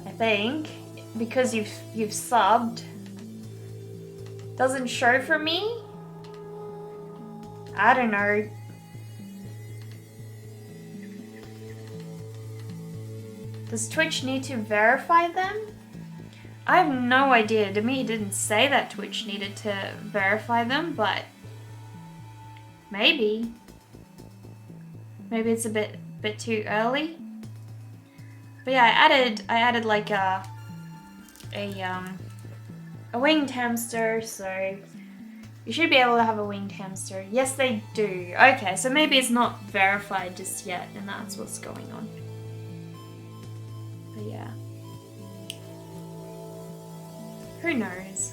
I think. Because you've subbed. Doesn't show for me? I don't know. Does Twitch need to verify them? I have no idea. To me, it didn't say that Twitch needed to verify them, but maybe. Maybe it's a bit too early. But yeah, I added like a winged hamster, so you should be able to have a winged hamster. Yes, they do. Okay, so maybe it's not verified just yet, and that's what's going on. But yeah. Who knows?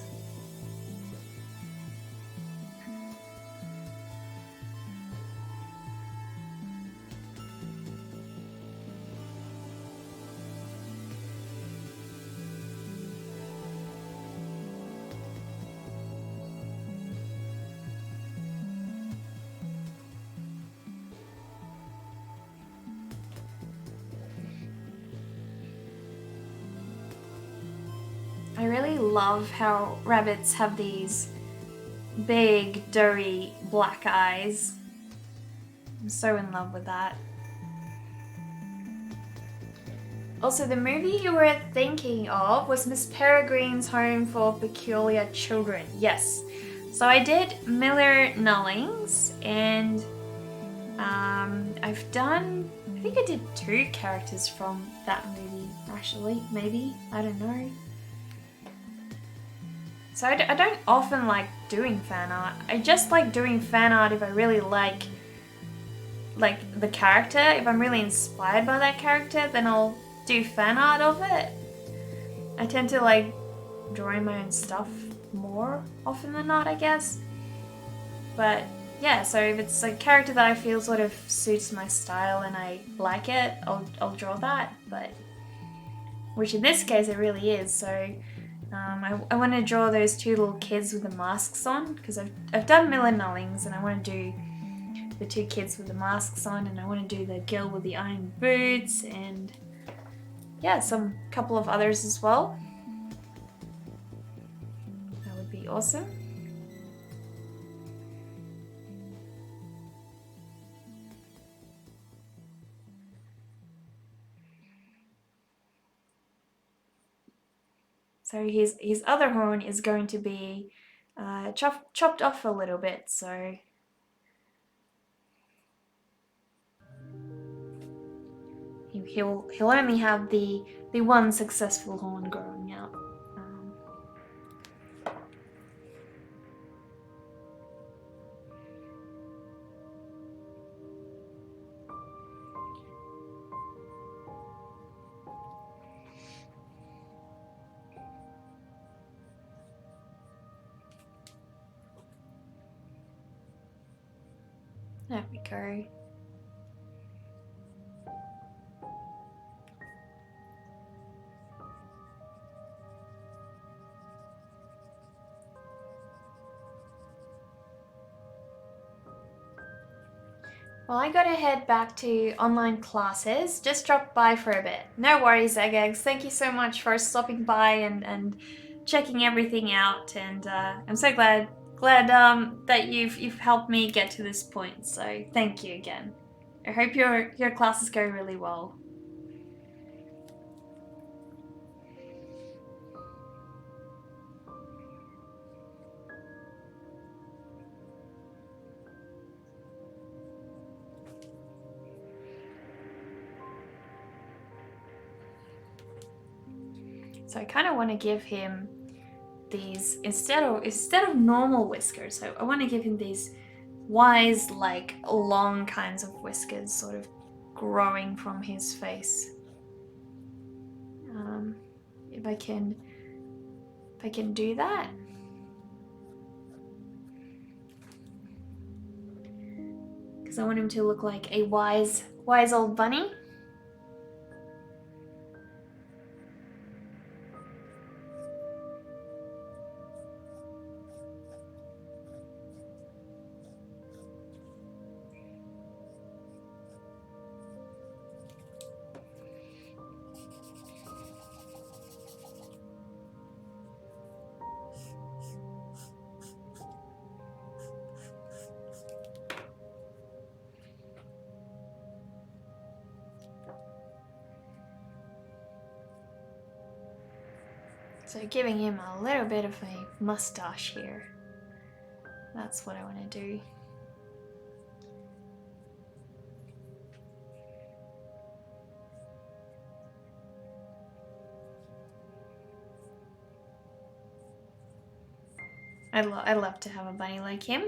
I really love how rabbits have these big, doughy black eyes. I'm so in love with that. Also, the movie you were thinking of was Miss Peregrine's Home for Peculiar Children. Yes. So I did Miller Nullings, and I've done, I think I did 2 characters from that movie, actually, maybe, I don't know. So I don't often like doing fan art. I just like doing fan art if I really like the character. If I'm really inspired by that character, then I'll do fan art of it. I tend to like drawing my own stuff more often than not, I guess. But yeah, so if it's a character that I feel sort of suits my style and I like it, I'll draw that. But which in this case it really is. So I want to draw those 2 little kids with the masks on, because I've done Miller Nullings, and I want to do the 2 kids with the masks on, and I want to do the girl with the iron boots, and yeah, some couple of others as well. That would be awesome. So his other horn is going to be chopped off a little bit, so he'll only have the 1 successful horn growing out. There we go. Well, I gotta head back to online classes. Just dropped by for a bit. No worries, Egg Eggs. Thank you so much for stopping by and checking everything out. And I'm so glad that you've helped me get to this point. So thank you again. I hope your classes go really well. So I kind of want to give him these instead of normal whiskers. So I want to give him these wise, like long kinds of whiskers, sort of growing from his face. If I can do that. Because I want him to look like a wise old bunny. So giving him a little bit of a mustache here. That's what I want to do. I'd love to have a bunny like him.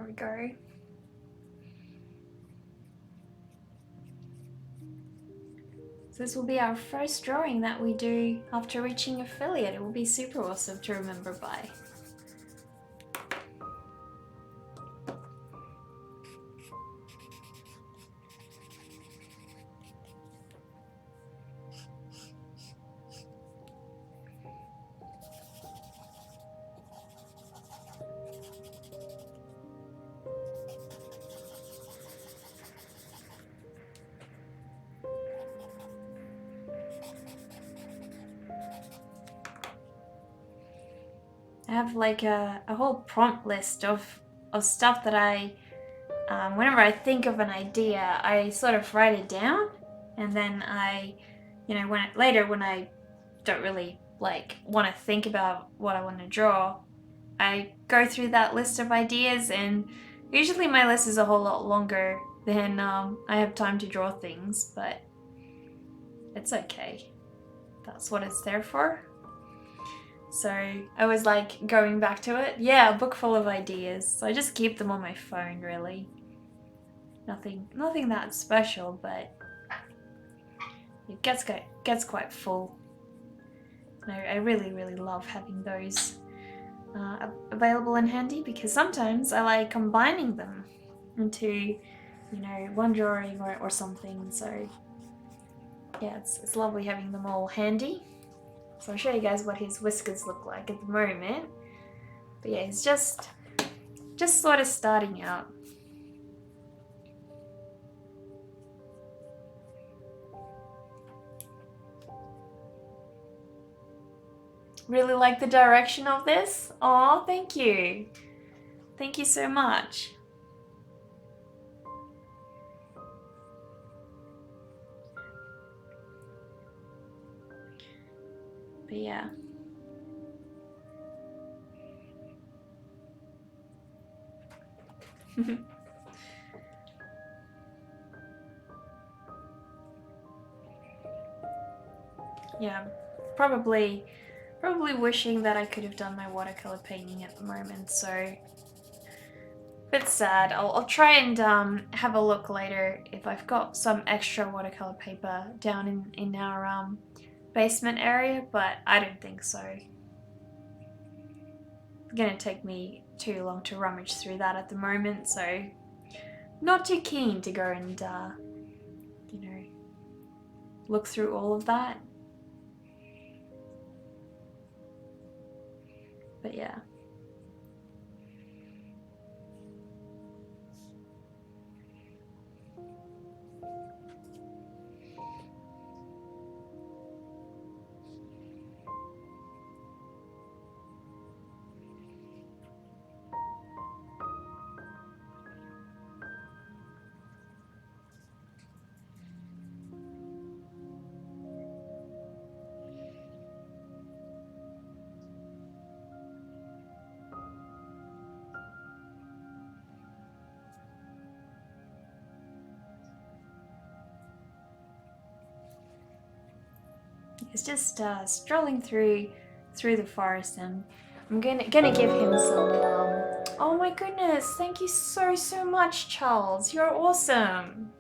we go. So this will be our first drawing that we do after reaching affiliate. It will be super awesome to remember by. I have like a whole prompt list of stuff that I, whenever I think of an idea, I sort of write it down, and then I, when I don't really like want to think about what I want to draw, I go through that list of ideas, and usually my list is a whole lot longer than I have time to draw things, but it's okay. That's what it's there for. So I was like going back to it. Yeah, a book full of ideas. So I just keep them on my phone, really. Nothing that special, but it gets quite full. I really, really love having those available and handy, because sometimes I like combining them into, one drawing or something. So yeah, it's lovely having them all handy. So I'll show you guys what his whiskers look like at the moment. But yeah, he's just sort of starting out. Really like the direction of this? Aw, thank you. Thank you so much. But yeah. Yeah, probably wishing that I could have done my watercolor painting at the moment, so a bit sad. I'll try and have a look later if I've got some extra watercolor paper down in our basement area, but I don't think so. It's gonna take me too long to rummage through that at the moment, so not too keen to go and look through all of that. But yeah. It's just strolling through the forest, and I'm gonna give him some. Oh my goodness! Thank you so much, Charles. You're awesome.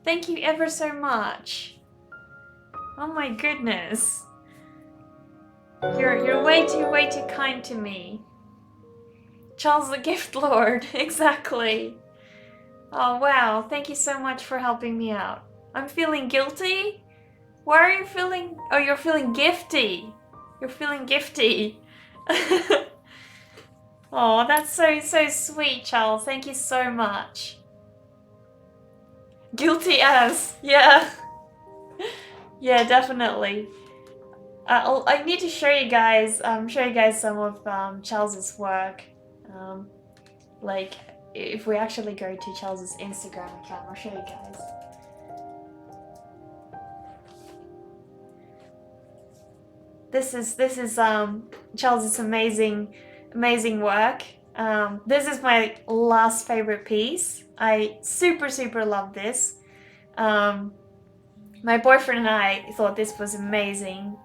Thank you ever so much. Oh my goodness. You're way too kind to me. Charles the Gift Lord, exactly. Oh wow! Thank you so much for helping me out. I'm feeling guilty. Why are you feeling... Oh, you're feeling gifty. You're feeling gifty. Oh, that's so sweet, Charles. Thank you so much. Guilty as. Yeah. Yeah, definitely. I need to show you guys some of Charles's work. Like, if we actually go to Charles's Instagram account, I'll show you guys. This is Charles's amazing work. This is my last favorite piece. I super love this. My boyfriend and I thought this was amazing.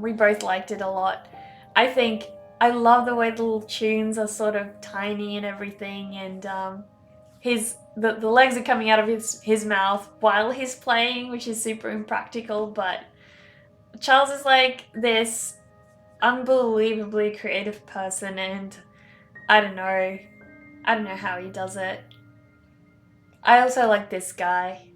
We both liked it a lot. I think I love the way the little tunes are sort of tiny and everything, and the legs are coming out of his mouth while he's playing, which is super impractical, but Charles is like this unbelievably creative person, and I don't know how he does it. I also like this guy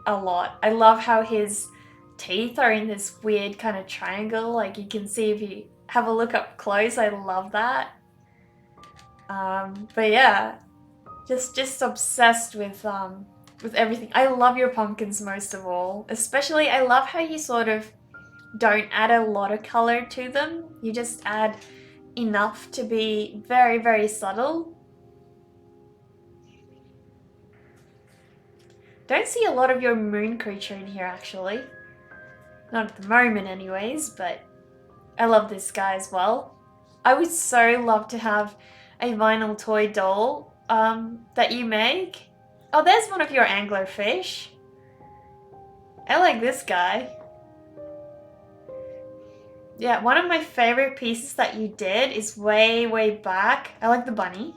a lot. I love how his teeth are in this weird kind of triangle, like you can see if you have a look up close. I love that. But yeah, just obsessed with everything. I love your pumpkins most of all. Especially I love how you sort of don't add a lot of color to them. You just add enough to be very, very subtle. Don't see a lot of your moon creature in here actually. Not at the moment anyways, but I love this guy as well. I would so love to have a vinyl toy doll that you make. Oh, there's one of your anglerfish. I like this guy. Yeah, one of my favorite pieces that you did is way, way back. I like the bunny.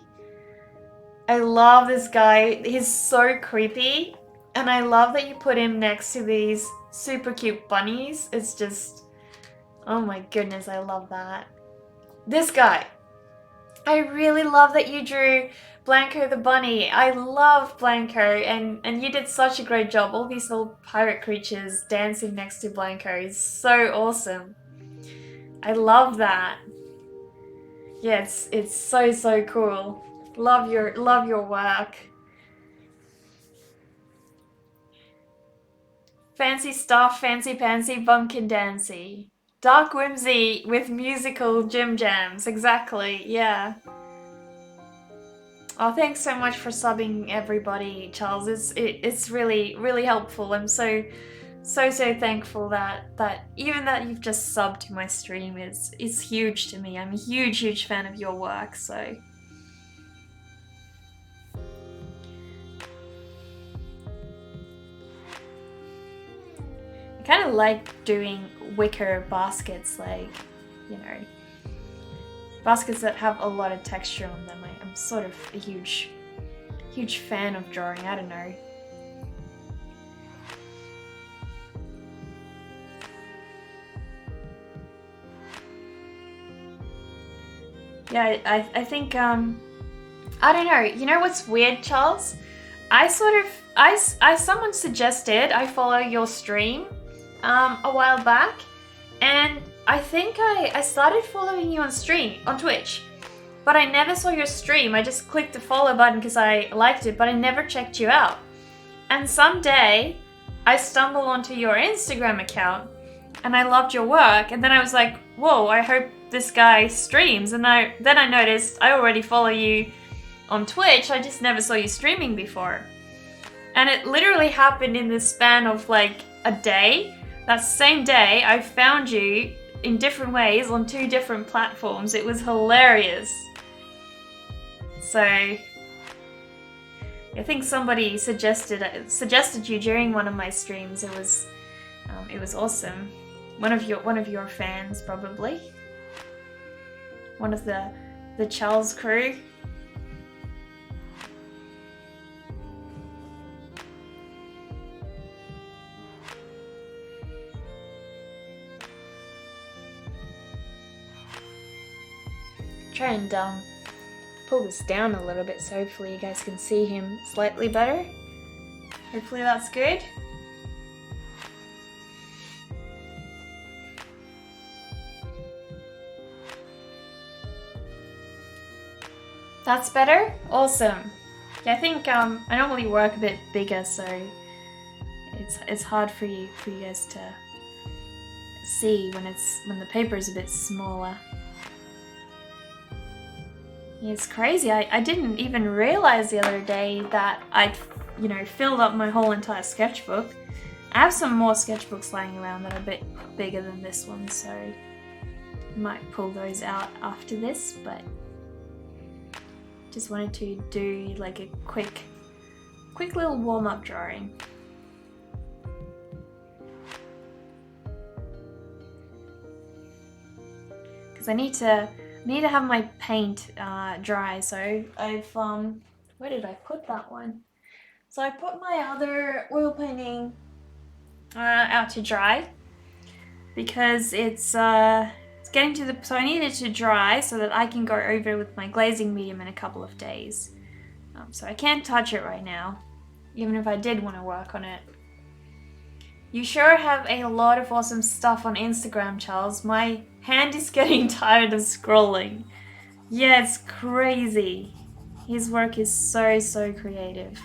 I love this guy. He's so creepy. And I love that you put him next to these super cute bunnies. It's just, oh my goodness, I love that. This guy. I really love that you drew Blanco the bunny. I love Blanco, and you did such a great job. All these little pirate creatures dancing next to Blanco is so awesome. I love that. Yeah, it's so cool. Love your work. Fancy stuff, fancy pantsy, bumpkin dancy. Dark whimsy with musical Jim Jams. Exactly, yeah. Oh, thanks so much for subbing, everybody, Charles. It's really helpful. I'm so thankful that even that you've just subbed to my stream is huge to me. I'm a huge fan of your work. So I kind of like doing wicker baskets, like, you know, baskets that have a lot of texture on them. I'm sort of a huge fan of drawing. I don't know. Yeah, I think I don't know. You know what's weird, Charles? Someone suggested I follow your stream a while back, and I think I started following you on Twitch, but I never saw your stream. I just clicked the follow button because I liked it, but I never checked you out. And someday I stumbled onto your Instagram account and I loved your work, and then I was like, whoa, I hope this guy streams. And then I noticed I already follow you on Twitch, I just never saw you streaming before. And it literally happened in the span of like a day. That same day, I found you in different ways on 2 different platforms. It was hilarious. So I think somebody suggested you during one of my streams. It was awesome. One of your fans, probably. One of the Charles crew. Try and pull this down a little bit so hopefully you guys can see him slightly better. Hopefully that's good. That's better? Awesome. Yeah, I think I normally work a bit bigger, so it's hard for you guys to see when the paper is a bit smaller. It's crazy. I didn't even realize the other day that I'd, filled up my whole entire sketchbook. I have some more sketchbooks lying around that are a bit bigger than this one, so I might pull those out after this, but just wanted to do like a quick little warm-up drawing. Because I need to need to have my paint dry, so I've where did I put that one? So I put my other oil painting out to dry because it's getting to the, so I need it to dry so that I can go over with my glazing medium in a couple of days. So I can't touch it right now, even if I did want to work on it. You sure have a lot of awesome stuff on Instagram, Charles. My hand is getting tired of scrolling. Yeah, it's crazy. His work is so creative.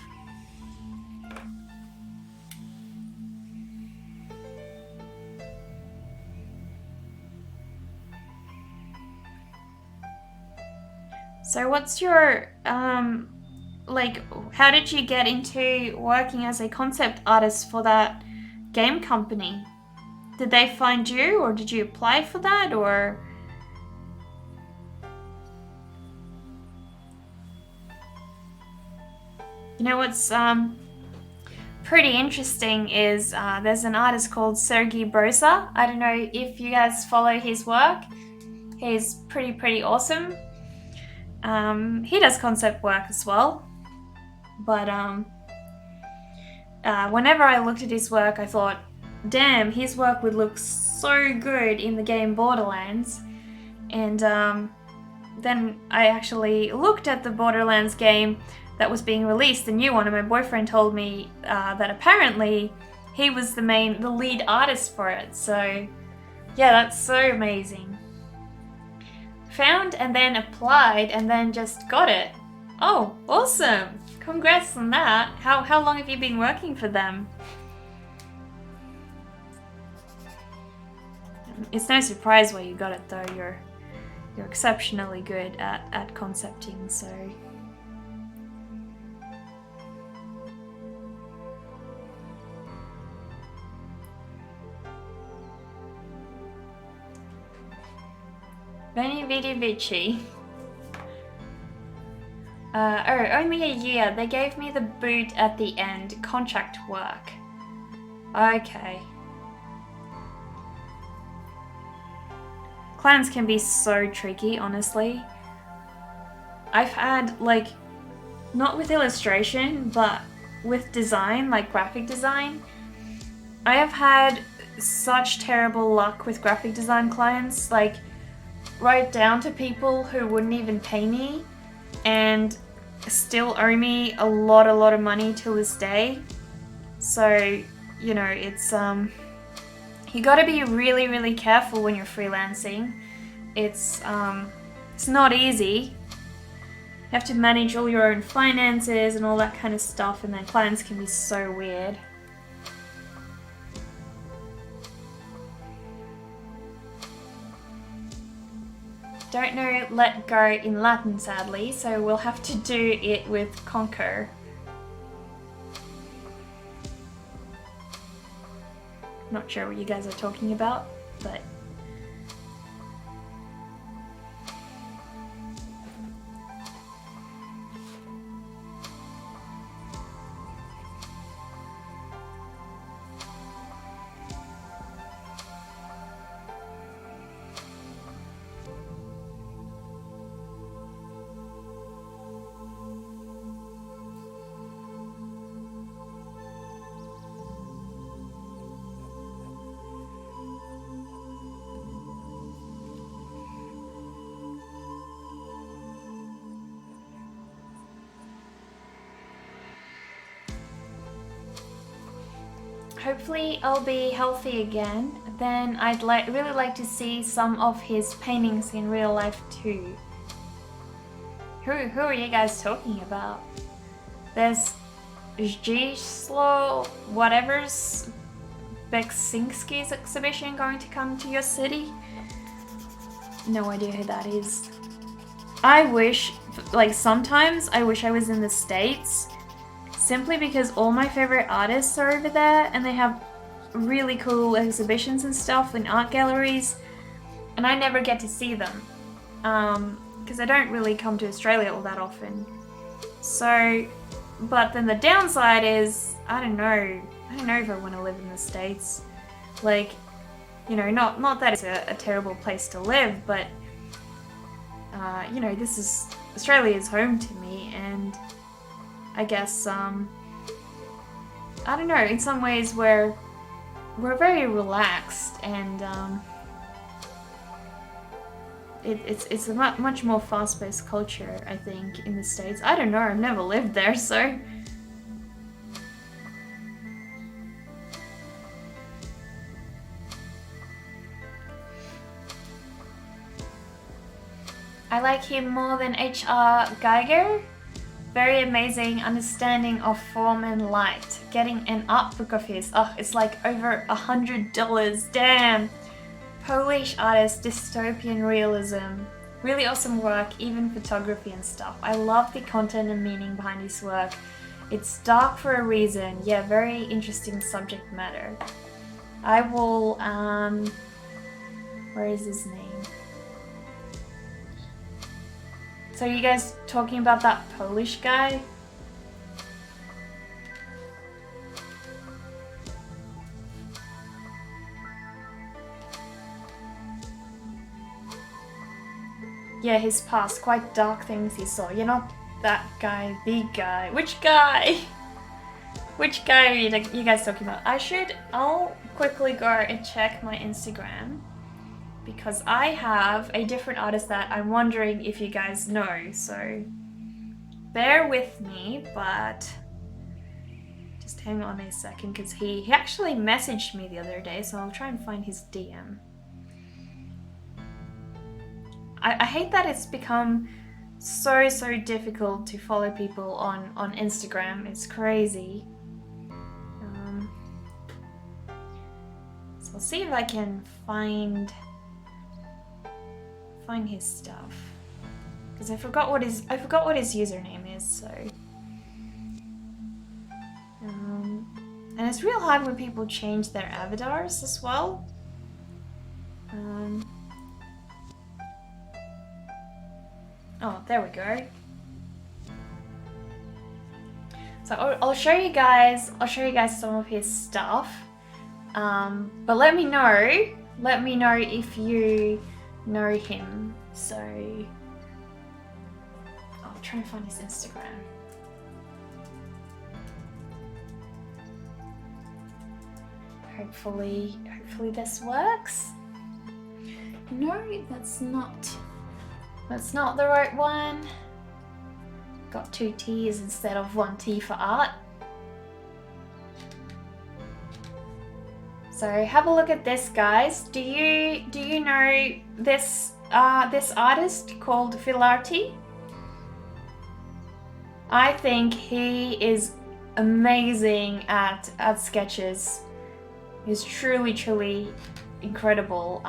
So what's your, like, how did you get into working as a concept artist for that game company? Did they find you, or did you apply for that, or? You know what's pretty interesting is there's an artist called Sergei Brosa. I don't know if you guys follow his work. He's pretty awesome. He does concept work as well. But whenever I looked at his work, I thought, damn, his work would look so good in the game Borderlands. And then I actually looked at the Borderlands game that was being released, the new one, and my boyfriend told me that apparently he was the lead artist for it. So yeah, that's so amazing. Found and then applied and then just got it. Oh, awesome! Congrats on that. How long have you been working for them? It's no surprise why you got it though. You're exceptionally good at concepting, so. Veni Vidi Vici. Only a year. They gave me the boot at the end. Contract work. Okay. Clans can be so tricky, honestly. I've had, like, not with illustration, but with design, like graphic design. I have had such terrible luck with graphic design clients, like, right down to people who wouldn't even pay me and still owe me a lot of money till this day. So, you know, it's you gotta be really careful when you're freelancing. It's not easy. You have to manage all your own finances and all that kind of stuff, and then clients can be so weird. Don't know let go in Latin, sadly, so we'll have to do it with conquer. Not sure what you guys are talking about, but hopefully I'll be healthy again. Then I'd really like to see some of his paintings in real life too. Who are you guys talking about? There's Zdzisław whatever's Beksinski's exhibition going to come to your city. No idea who that is. I wish, like sometimes I wish I was in the States, simply because all my favorite artists are over there and they have really cool exhibitions and stuff in art galleries, and I never get to see them because I don't really come to Australia all that often. So, but then the downside is, I don't know if I want to live in the States. Like, you know, not that it's a terrible place to live, but you know, this is Australia is home to me, and I guess I don't know. In some ways, we're very relaxed, and it's a much more fast-paced culture, I think, in the States. I don't know. I've never lived there, so. I like him more than H.R. Geiger. Very amazing understanding of form and light. Getting an art book of his. Oh, it's like over $100. Damn. Polish artist, dystopian realism. Really awesome work, even photography and stuff. I love the content and meaning behind his work. It's dark for a reason. Yeah, very interesting subject matter. I will, where is his name? So are you guys talking about that Polish guy? Yeah, his past, quite dark things he saw. You're not that guy, the guy. Which guy? Which guy are you guys talking about? I'll quickly go and check my Instagram, because I have a different artist that I'm wondering if you guys know, so bear with me, but just hang on a second, because he actually messaged me the other day, so I'll try and find his DM. I hate that it's become so difficult to follow people on Instagram. It's crazy. So I'll see if I can find his stuff, because I forgot what his username is. So and it's real hard when people change their avatars as well. Oh, there we go. So I'll show you guys some of his stuff. But let me know if you know him. So I'll try and find his Instagram. Hopefully this works. No, that's not the right one. Got 2 T's instead of 1 T for art. So have a look at this, guys. Do you know this artist called Filarti? I think he is amazing at sketches. He's truly incredible.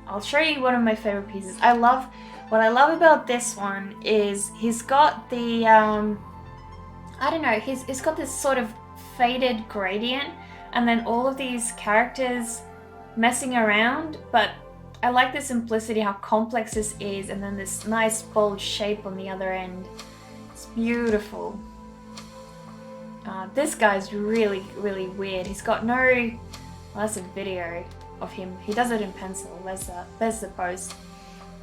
I'll show you one of my favorite pieces. What I love about this one is he's got the I don't know, he's got this sort of faded gradient, and then all of these characters messing around, but I like the simplicity, how complex this is, and then this nice bold shape on the other end. It's beautiful. This guy's really weird. He's got no... Well, that's a video of him. He does it in pencil. There's the post.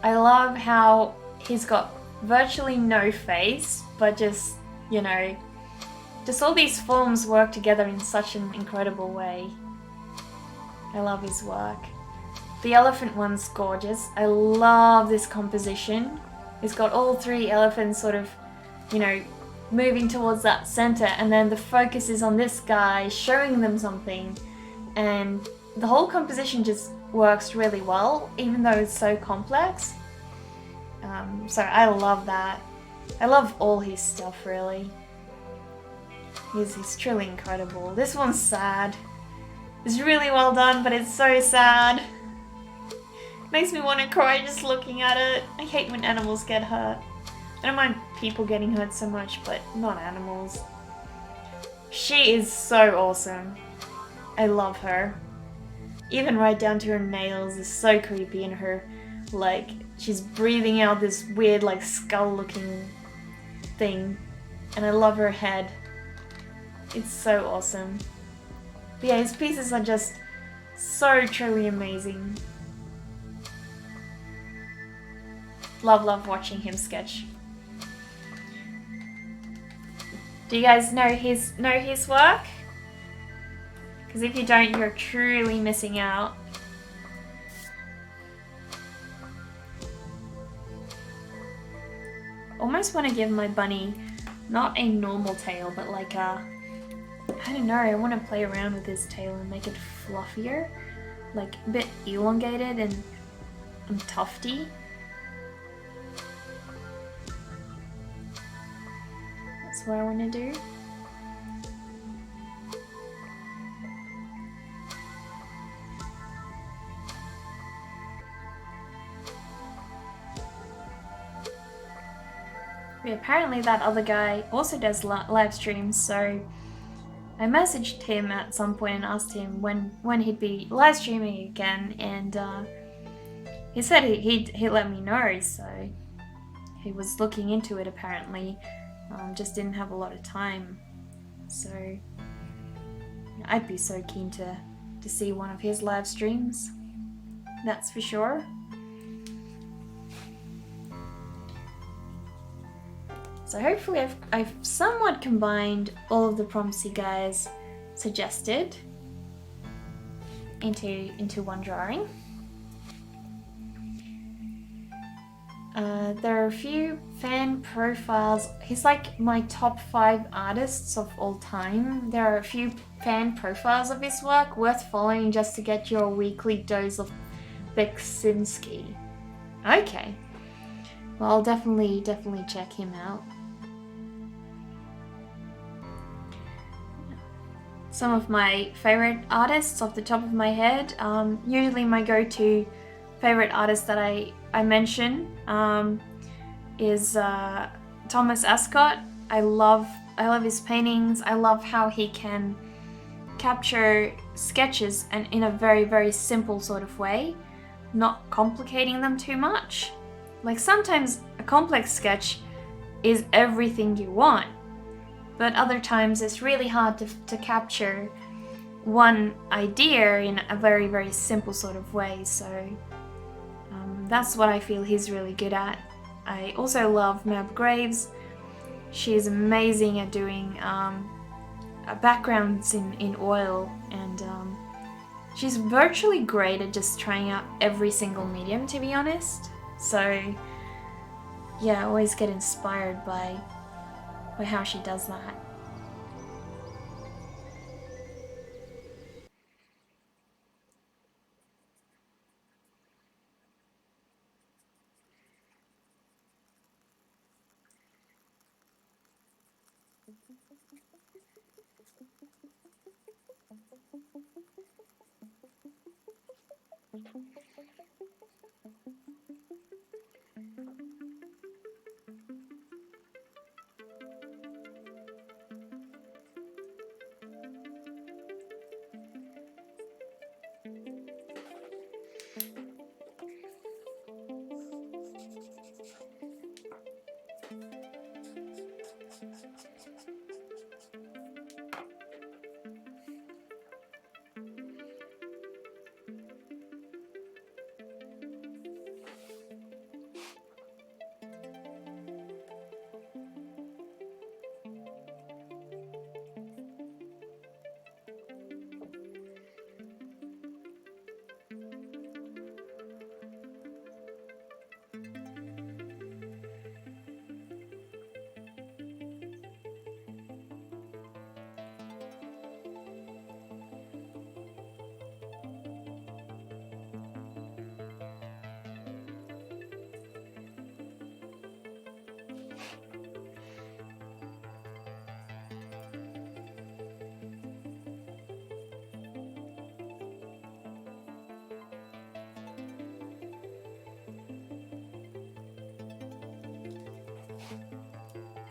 I love how he's got virtually no face, but just, you know, just all these forms work together in such an incredible way. I love his work. The elephant one's gorgeous. I love this composition. He's got all 3 elephants sort of, you know, moving towards that center, and then the focus is on this guy showing them something, and the whole composition just works really well, even though it's so complex. So I love that. I love all his stuff, really. He's truly incredible. This one's sad. It's really well done, but it's so sad. Makes me want to cry just looking at it. I hate when animals get hurt. I don't mind people getting hurt so much, but not animals. She is so awesome. I love her. Even right down to her nails is so creepy, and her, like, she's breathing out this weird, like, skull-looking thing. And I love her head. It's so awesome. But yeah, his pieces are just so truly amazing. love watching him sketch. Do you guys know his work? Because if you don't, you're truly missing out. Almost want to give my bunny not a normal tail, but like a, I don't know, I want to play around with his tail and make it fluffier, like a bit elongated and tufty. That's what I want to do. But apparently that other guy also does live streams, so I messaged him at some point and asked him when he'd be live streaming again, and he said he'd let me know, so he was looking into it apparently, just didn't have a lot of time. So I'd be so keen to see one of his live streams, that's for sure. So hopefully I've somewhat combined all of the prompts you guys suggested into one drawing. There are a few fan profiles. He's like my top 5 artists of all time. There are a few fan profiles of his work worth following just to get your weekly dose of Beksinski. Okay. Well, I'll definitely check him out. Some of my favorite artists off the top of my head. Usually my go-to favorite artist that I mention is Thomas Ascot. I love his paintings. I love how he can capture sketches and in a very, very simple sort of way, not complicating them too much. Like sometimes a complex sketch is everything you want, but other times it's really hard to capture one idea in a very, very simple sort of way. So that's what I feel he's really good at. I also love Mab Graves. She's amazing at doing backgrounds in oil, and she's virtually great at just trying out every single medium, to be honest. So yeah, I always get inspired by how she does that.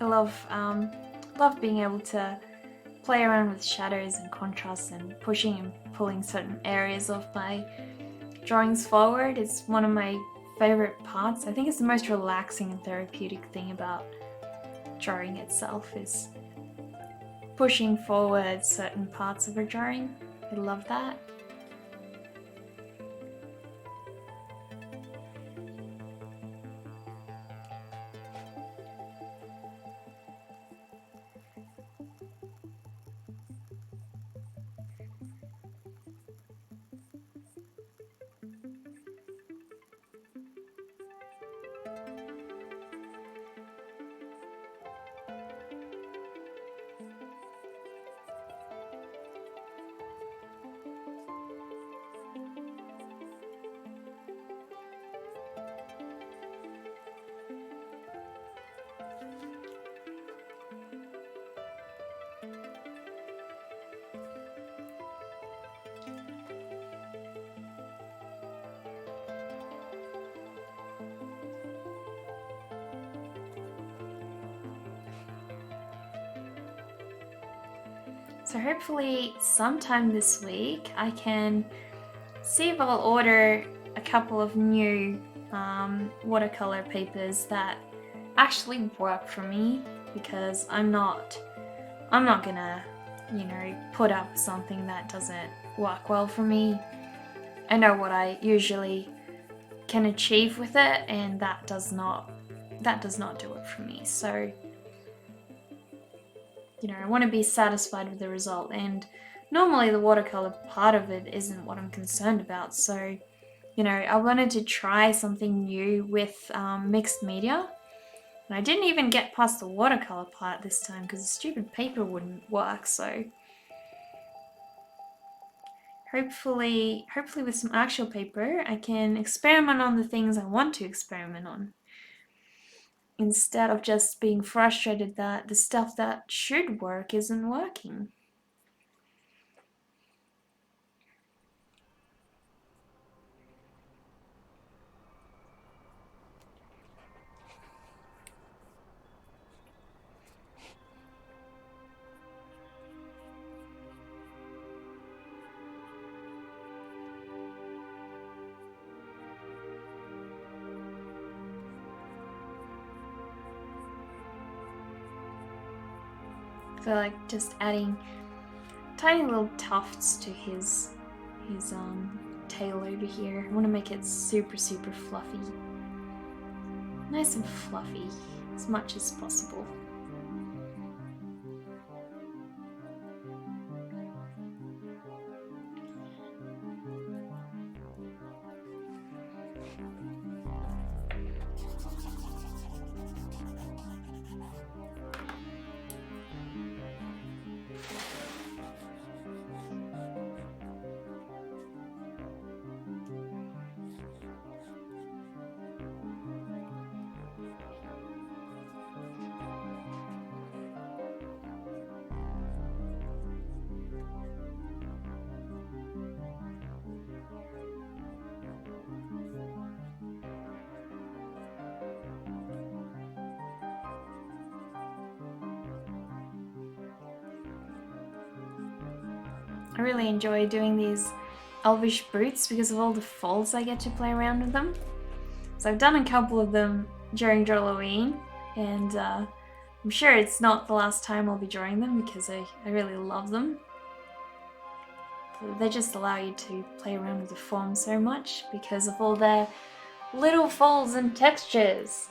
I love being able to play around with shadows and contrasts and pushing and pulling certain areas of my drawings forward. It's one of my favorite parts. I think it's the most relaxing and therapeutic thing about drawing itself, is pushing forward certain parts of a drawing. I love that. So hopefully sometime this week I can see if I'll order a couple of new watercolor papers that actually work for me, because I'm not gonna, put up something that doesn't work well for me. I know what I usually can achieve with it, and that does not do it for me. So, I want to be satisfied with the result, and normally the watercolor part of it isn't what I'm concerned about. So, I wanted to try something new with mixed media, and I didn't even get past the watercolor part this time because the stupid paper wouldn't work. So hopefully with some actual paper I can experiment on the things I want to experiment on, instead of just being frustrated that the stuff that should work isn't working. I feel like just adding tiny little tufts to his tail over here. I want to make it super fluffy. Nice and fluffy, as much as possible. I really enjoy doing these elvish boots because of all the folds I get to play around with them. So I've done a couple of them during Halloween, and I'm sure it's not the last time I'll be drawing them because I really love them. They just allow you to play around with the form so much because of all their little folds and textures.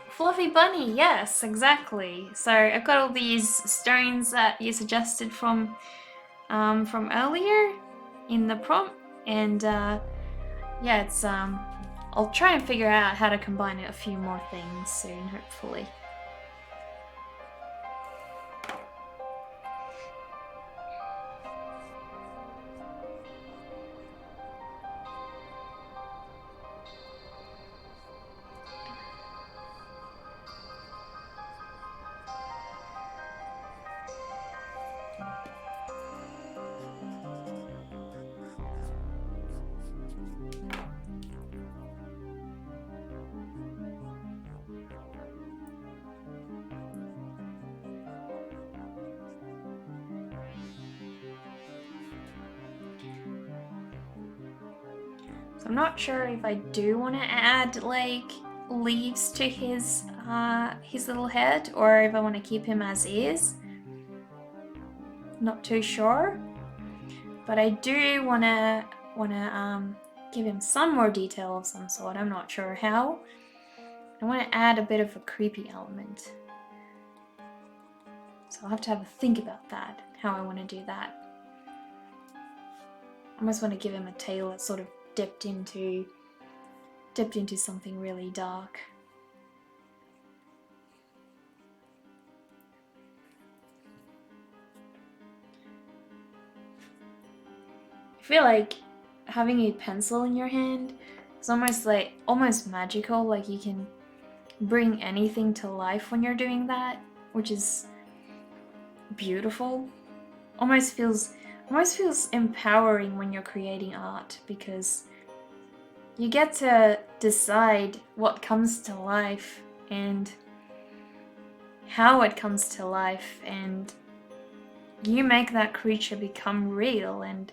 Fluffy bunny, yes, exactly. So I've got all these stones that you suggested from earlier in the prompt, and yeah, it's I'll try and figure out how to combine a few more things soon, hopefully. So I'm not sure if I do want to add like leaves to his little head, or if I want to keep him as is. Not too sure, but I do wanna give him some more detail of some sort. I'm not sure how. I want to add a bit of a creepy element, so I'll have to have a think about that, how I want to do that. I almost want to give him a tail that's sort of dipped into something really dark. I feel like having a pencil in your hand is almost magical. Like you can bring anything to life when you're doing that, which is beautiful. Almost feels empowering when you're creating art, because you get to decide what comes to life and how it comes to life, and you make that creature become real, and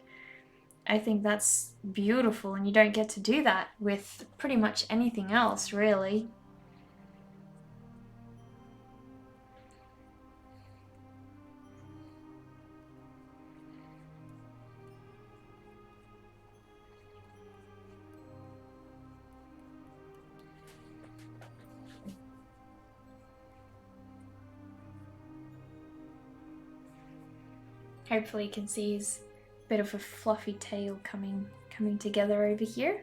I think that's beautiful, and you don't get to do that with pretty much anything else, really. Hopefully you can see his bit of a fluffy tail coming together over here.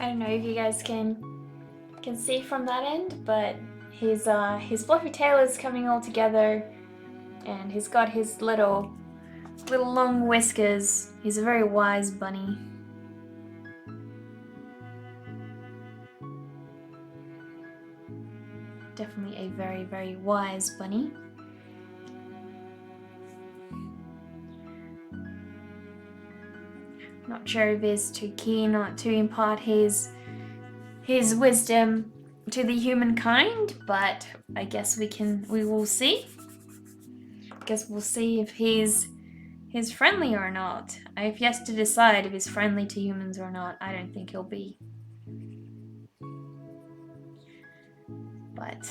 I don't know if you guys can see from that end, but his fluffy tail is coming all together, and he's got his little long whiskers. He's a very wise bunny. Definitely a very, very wise bunny. Not sure if he's too keen to impart his wisdom to the humankind, but I guess we will see. I guess we'll see if he's friendly or not. I've yet to decide if he's friendly to humans or not. I don't think he'll be. But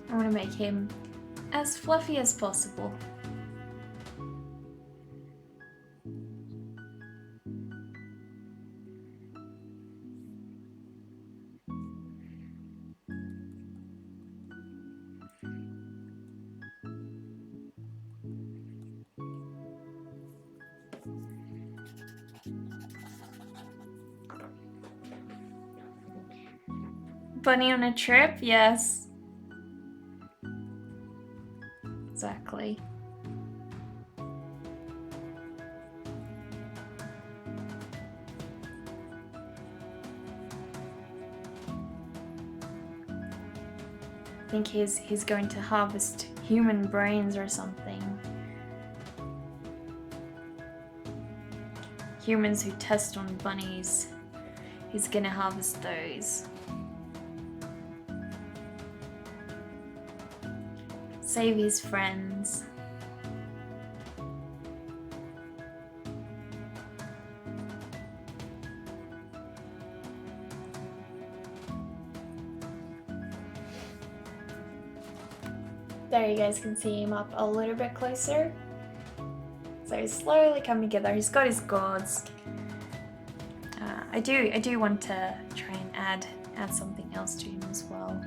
I want to make him as fluffy as possible. Bunny on a trip? Yes. Exactly. I think he's going to harvest human brains or something. Humans who test on bunnies. He's gonna harvest those. Save his friends. There, you guys can see him up a little bit closer. So he's slowly coming together. He's got his gourds. I do want to try and add something else to him as well.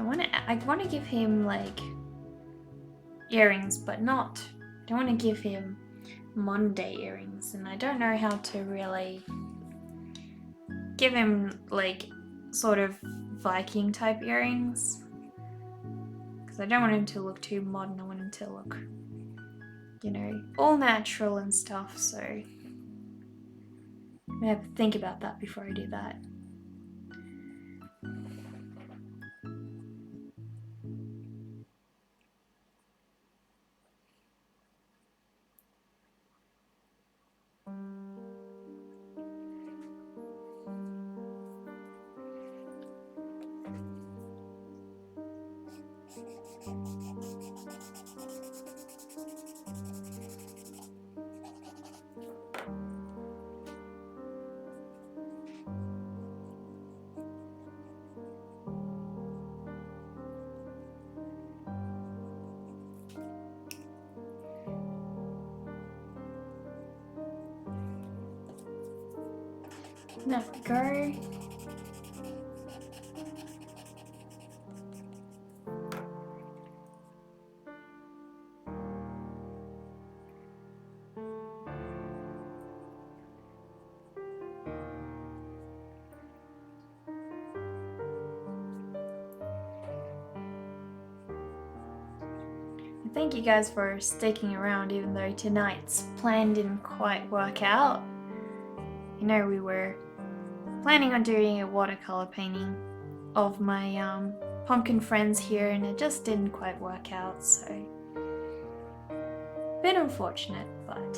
I wanna give him like earrings, but not. I don't want to give him modern day earrings, and I don't know how to really give him like sort of Viking type earrings, because I don't want him to look too modern. I want him to look, you know, all natural and stuff. So I have to think about that before I do that. There we go. Thank you guys for sticking around even though tonight's plan didn't quite work out. You know, we were planning on doing a watercolor painting of my pumpkin friends here, and it just didn't quite work out, so a bit unfortunate, but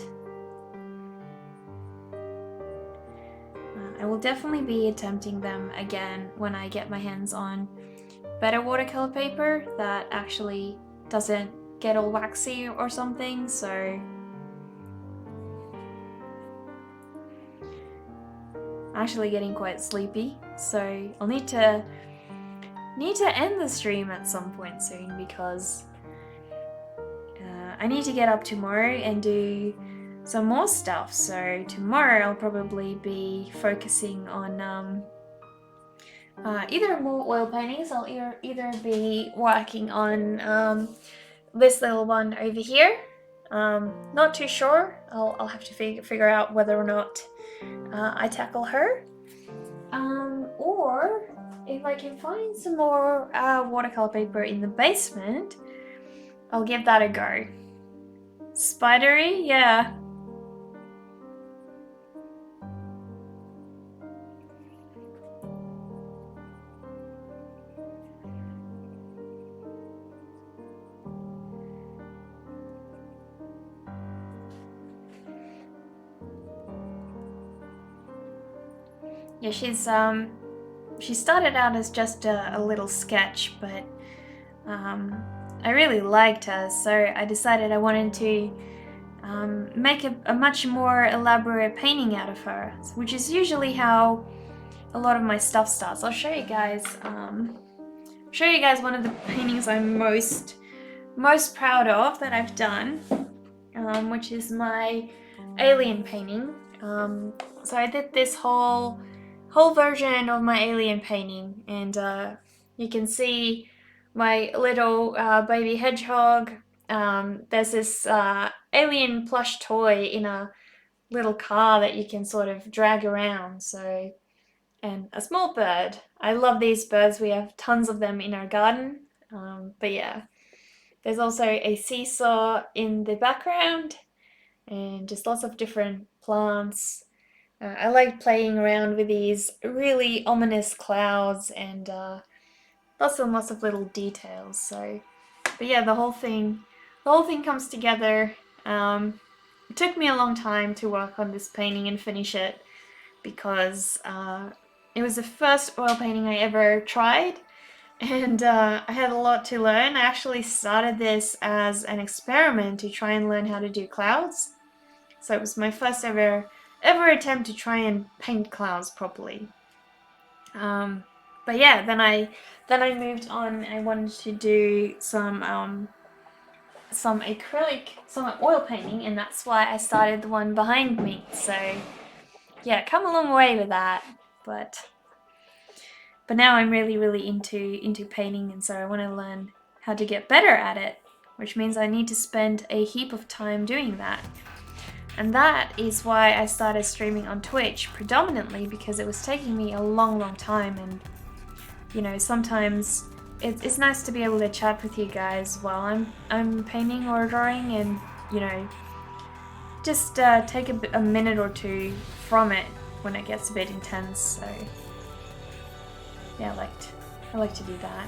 I will definitely be attempting them again when I get my hands on better watercolor paper that actually doesn't get all waxy or something. So actually getting quite sleepy, so I'll need to end the stream at some point soon, because I need to get up tomorrow and do some more stuff. So tomorrow I'll probably be focusing on either more oil paintings. I'll either be working on this little one over here. Not too sure. I'll have to figure out whether or not I tackle her. Or if I can find some more watercolor paper in the basement, I'll give that a go. Spidery? Yeah. Yeah, she started out as just a little sketch, but I really liked her, so I decided I wanted to make a much more elaborate painting out of her, which is usually how a lot of my stuff starts. I'll show you guys one of the paintings I'm most proud of that I've done, which is my alien painting. So I did this whole version of my alien painting, and you can see my little baby hedgehog. There's this alien plush toy in a little car that you can sort of drag around, so, and a small bird. I love these birds. We have tons of them in our garden. But yeah, there's also a seesaw in the background, and just lots of different plants. I like playing around with these really ominous clouds, and lots of little details. So, but yeah, the whole thing comes together. It took me a long time to work on this painting and finish it, because it was the first oil painting I ever tried, and I had a lot to learn. I actually started this as an experiment to try and learn how to do clouds. So it was my first ever attempt to try and paint clouds properly. But yeah, then I moved on. I wanted to do some acrylic, some oil painting, and that's why I started the one behind me. So yeah, come a long way with that. But But now I'm really into painting, and so I want to learn how to get better at it, which means I need to spend a heap of time doing that. And that is why I started streaming on Twitch predominantly, because it was taking me a long time, and you know, sometimes it's nice to be able to chat with you guys while I'm painting or drawing, and you know, just take a minute or two from it when it gets a bit intense. So yeah, I like to do that.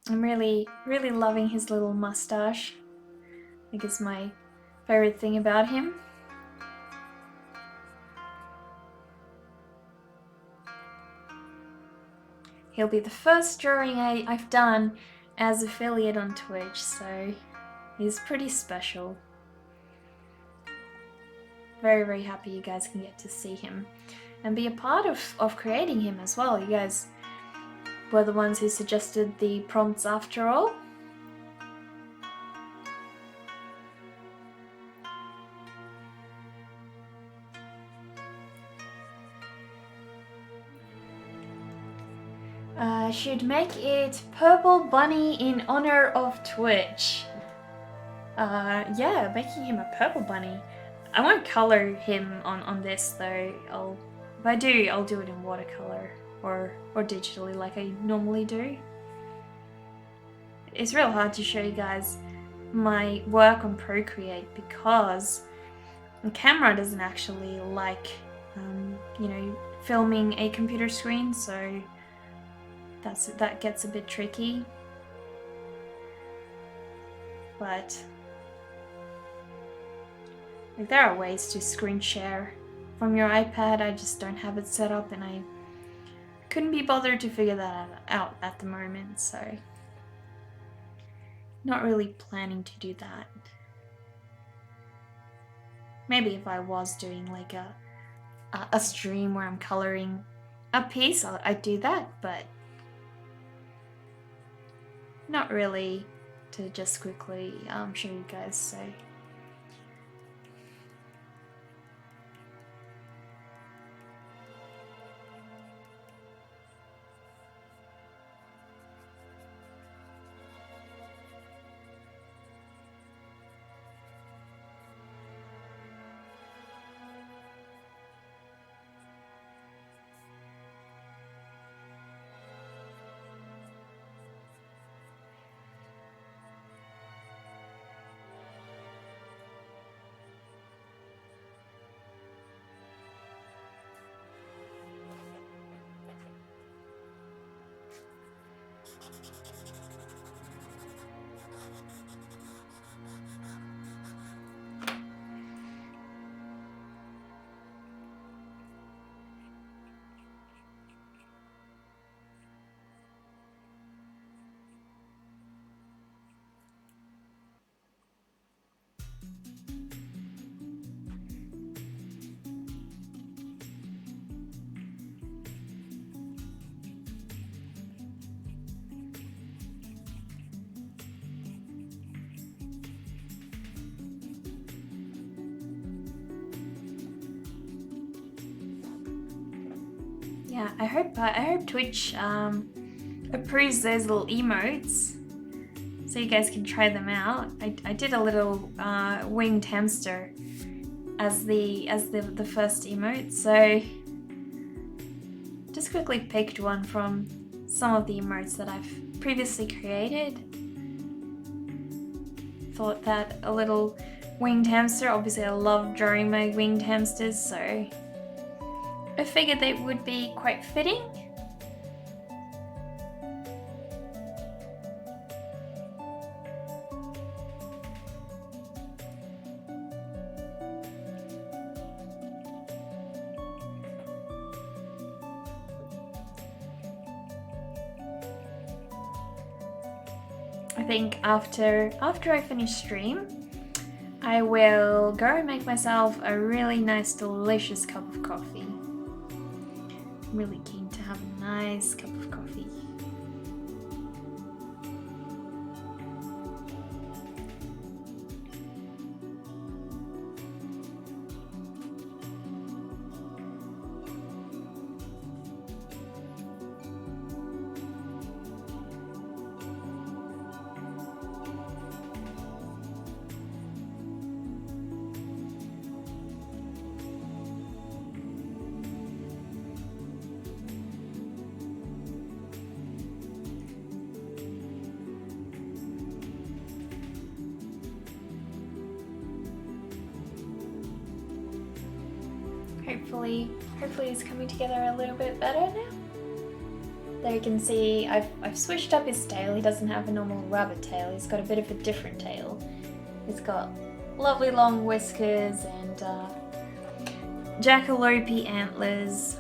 I'm really loving his little mustache. I think it's my favorite thing about him. He'll be the first drawing I've done as affiliate on Twitch, so he's pretty special. Very happy you guys can get to see him and be a part of creating him as well. You guys were the ones who suggested the prompts after all. Should make it Purple Bunny in honor of Twitch. Yeah, making him a purple bunny. I won't color him on this though. If I do, I'll do it in watercolor or digitally like I normally do. It's real hard to show you guys my work on Procreate because the camera doesn't actually like, you know, filming a computer screen, so that gets a bit tricky. But like, there are ways to screen share from your iPad. I just don't have it set up, and I couldn't be bothered to figure that out at the moment, so not really planning to do that. Maybe if I was doing like a stream where I'm coloring a piece, I'd do that, but not really to just quickly show you guys, so. Yeah, I hope Twitch approves those little emotes so you guys can try them out. I did a little winged hamster as the first emote, so just quickly picked one from some of the emotes that I've previously created. Thought that a little winged hamster, obviously I love drawing my winged hamsters, so I figured they would be quite fitting. I think after I finish stream, I will go and make myself a really nice, delicious cup of coffee. I'm really keen to have a nice cup of coffee. Hopefully it's coming together a little bit better now. There you can see I've switched up his tail. He doesn't have a normal rabbit tail. He's got a bit of a different tail. He's got lovely long whiskers and jackalope antlers.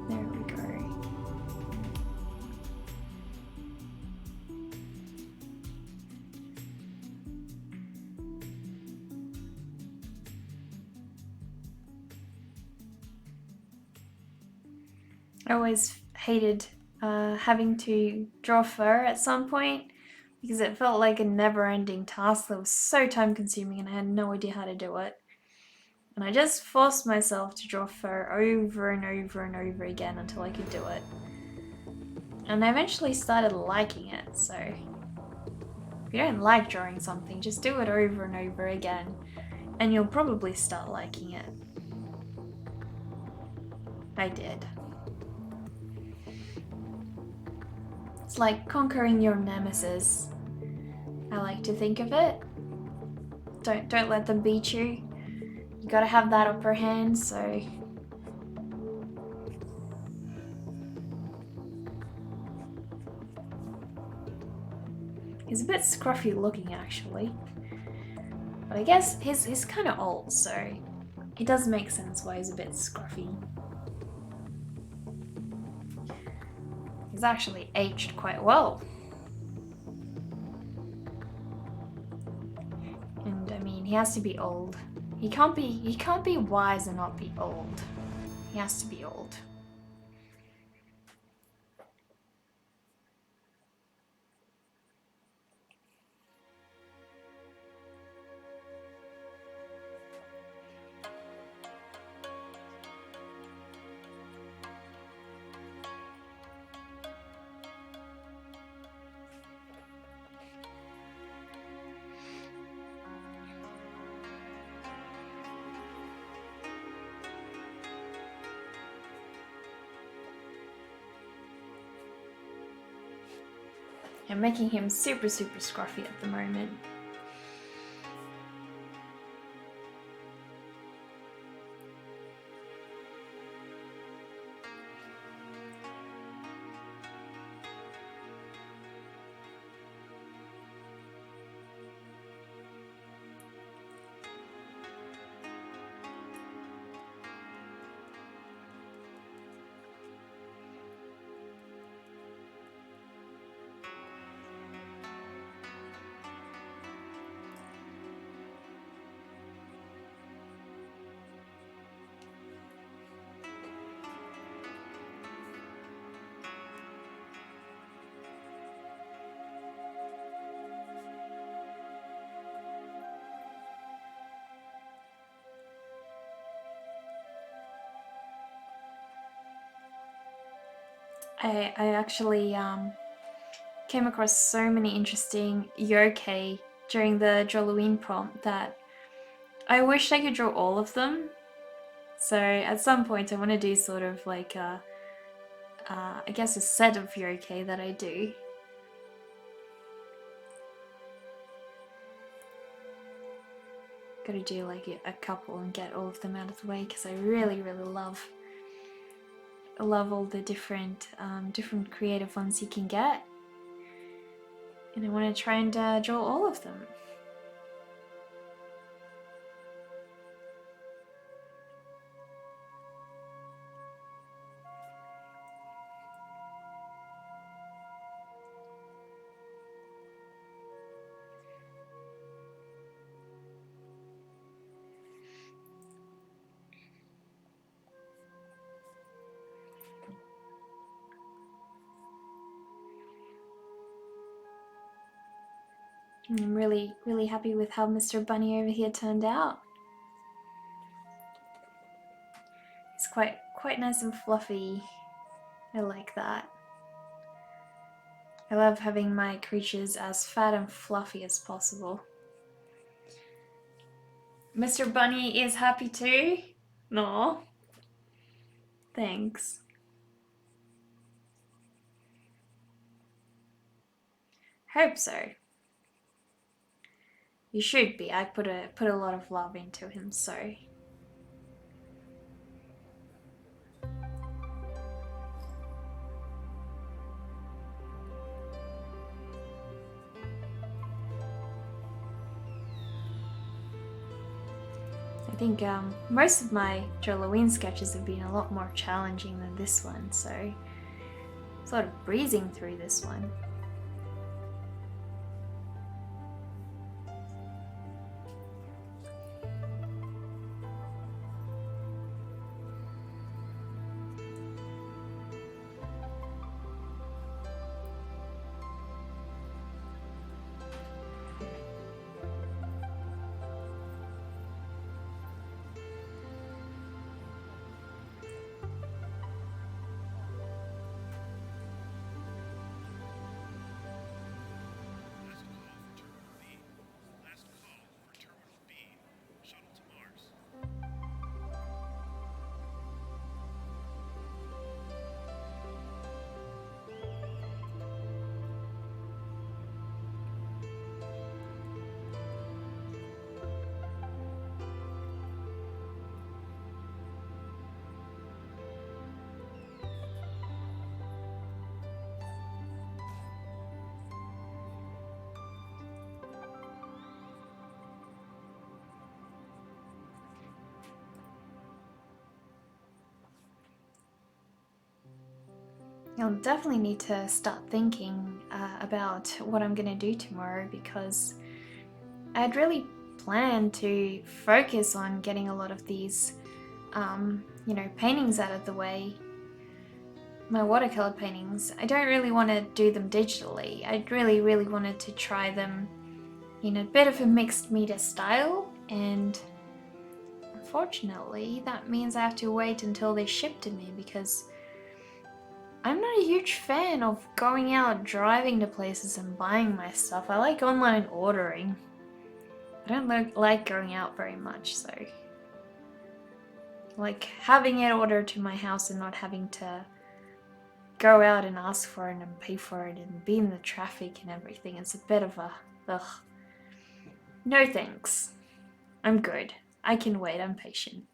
There we go. I always hated having to draw fur at some point because it felt like a never-ending task that was so time-consuming and I had no idea how to do it. And I just forced myself to draw fur over and over and over again until I could do it. And I eventually started liking it, so if you don't like drawing something, just do it over and over again and you'll probably start liking it. I did. It's like conquering your nemesis. I like to think of it. Don't let them beat you. You gotta have that upper hand, so he's a bit scruffy looking actually. But I guess he's kinda old, so it does make sense why he's a bit scruffy. He's actually aged quite well. And I mean, he has to be old. He can't be wise and not be old. He has to be old. I'm making him super scruffy at the moment. I actually came across so many interesting yokai during the Drawloween prompt that I wish I could draw all of them. So at some point I want to do sort of like I guess a set of yokai that I do. Gotta do like a couple and get all of them out of the way because I really love all the different creative ones you can get, and I want to try and draw all of them. I'm really happy with how Mr. Bunny over here turned out. It's quite nice and fluffy. I like that. I love having my creatures as fat and fluffy as possible. Mr. Bunny is happy too? No. Thanks. Hope so. You should be. I put a lot of love into him, so. I think most of my Joloween sketches have been a lot more challenging than this one, so sort of breezing through this one. I'll definitely need to start thinking about what I'm gonna do tomorrow, because I'd really planned to focus on getting a lot of these, paintings out of the way. My watercolor paintings. I don't really want to do them digitally. I really wanted to try them in a bit of a mixed media style, and unfortunately that means I have to wait until they ship to me, because I'm not a huge fan of going out driving to places and buying my stuff. I like online ordering. I don't like going out very much, so like having it ordered to my house and not having to go out and ask for it and pay for it and be in the traffic and everything. It's a bit of a ugh. No thanks. I'm good. I can wait. I'm patient.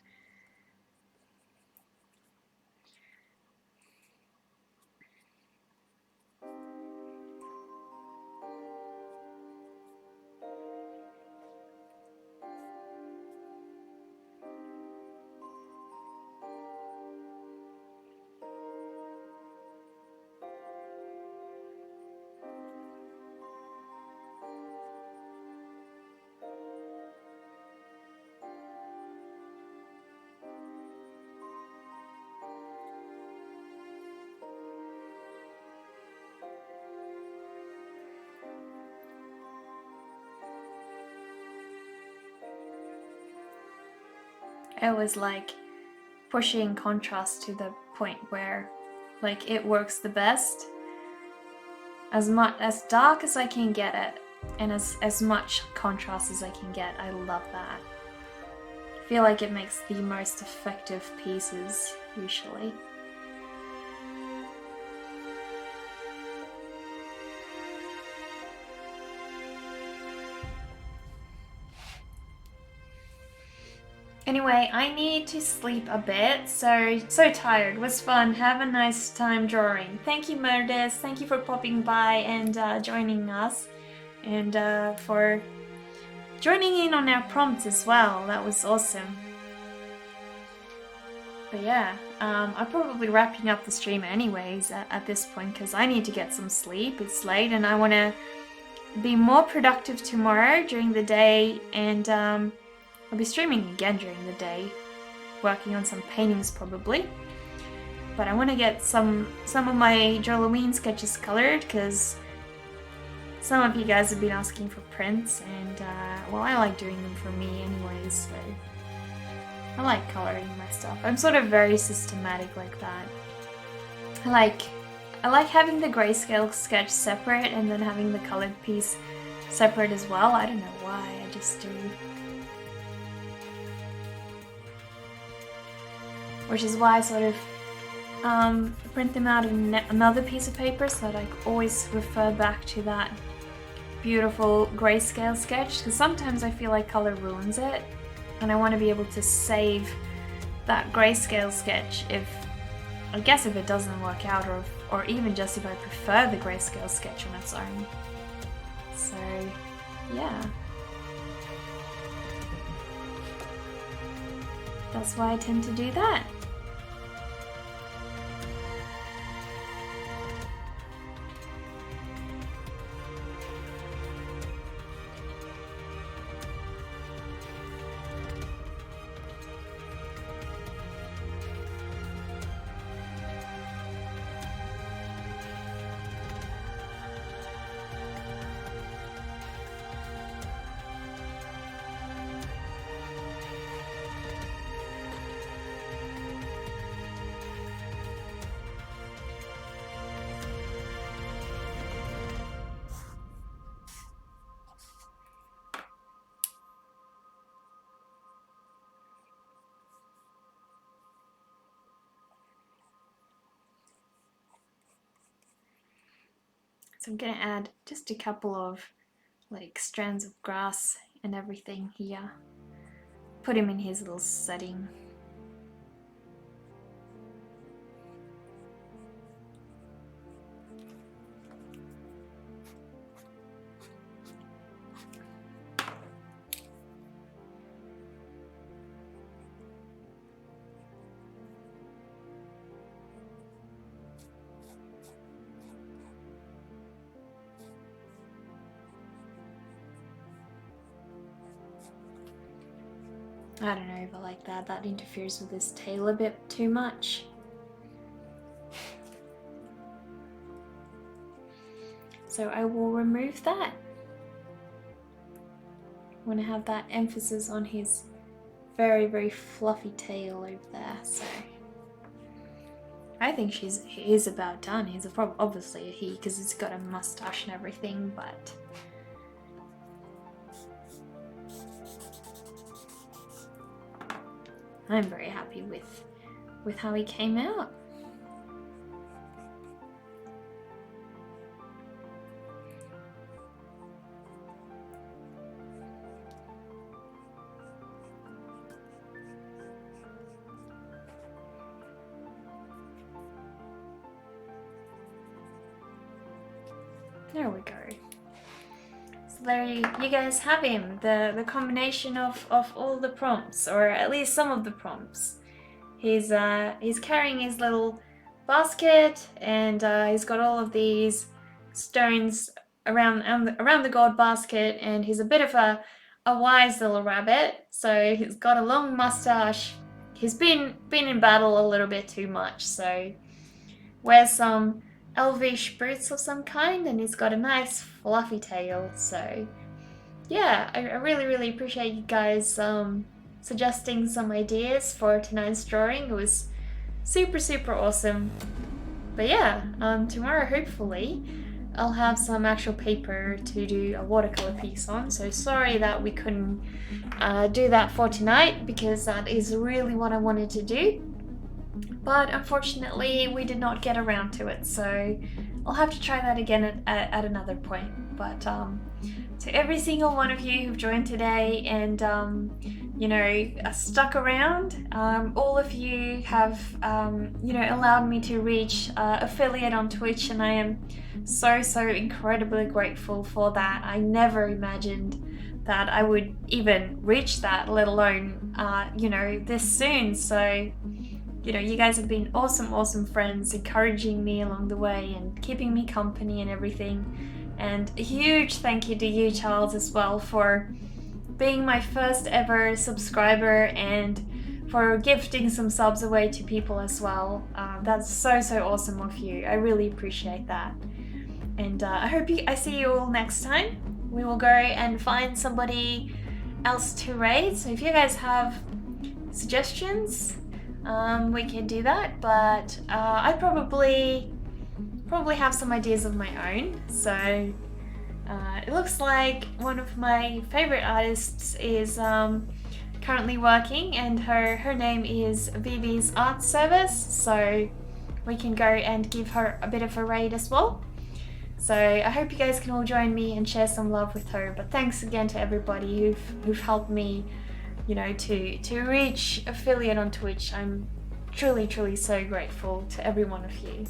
I was like pushing contrast to the point where like it works the best. As dark as I can get it, and as much contrast as I can get. I love that. I feel like it makes the most effective pieces usually. Anyway, I need to sleep a bit, so tired. It was fun. Have a nice time drawing. Thank you, Meredith. Thank you for popping by and joining us, and for joining in on our prompts as well. That was awesome. But yeah, I'm probably wrapping up the stream anyways at this point, because I need to get some sleep. It's late and I want to be more productive tomorrow during the day, and I'll be streaming again during the day, working on some paintings probably. But I want to get some of my Joloween sketches colored, because some of you guys have been asking for prints, and well, I like doing them for me anyways, so I like coloring my stuff. I'm sort of very systematic like that. I like having the grayscale sketch separate and then having the colored piece separate as well. I don't know why, I just do. which is why I sort of print them out in another piece of paper so that I always refer back to that beautiful grayscale sketch, because sometimes I feel like color ruins it and I want to be able to save that grayscale sketch if it doesn't work out, or even just if I prefer the grayscale sketch on its own. So yeah, that's why I tend to do that. So I'm gonna add just a couple of like strands of grass and everything here. Put him in his little setting. I don't know if I like that. That interferes with his tail a bit too much. So I will remove that. I want to have that emphasis on his very, very fluffy tail over there. So I think he is about done. He's obviously a he because he's got a mustache and everything, but I'm very happy with how he came out. There we go. So there you guys have him, the combination of all the prompts, or at least some of the prompts. He's carrying his little basket, and he's got all of these stones around the gold basket, and he's a bit of a wise little rabbit. So he's got a long mustache. He's been in battle a little bit too much, so wears some elvish boots of some kind, and he's got a nice fluffy tail. So yeah, I really appreciate you guys suggesting some ideas for tonight's drawing. It was super awesome. But yeah, tomorrow hopefully I'll have some actual paper to do a watercolor piece on. So sorry that we couldn't do that for tonight, because that is really what I wanted to do. But unfortunately we did not get around to it, so I'll have to try that again at another point. But to every single one of you who've joined today and you know, stuck around, all of you have you know, allowed me to reach affiliate on Twitch, and I am so incredibly grateful for that. I never imagined that I would even reach that, let alone you know, this soon. So you know, you guys have been awesome friends, encouraging me along the way and keeping me company and everything. And a huge thank you to you, Charles, as well, for being my first ever subscriber and for gifting some subs away to people as well. That's so awesome of you. I really appreciate that. And I hope I see you all next time. We will go and find somebody else to raid. So if you guys have suggestions, we can do that, but I probably have some ideas of my own. So it looks like one of my favorite artists is currently working, and her name is Vivi's Art Service, so we can go and give her a bit of a raid as well. So I hope you guys can all join me and share some love with her. But thanks again to everybody who've helped me, you know, to reach affiliate on Twitch. I'm truly so grateful to every one of you.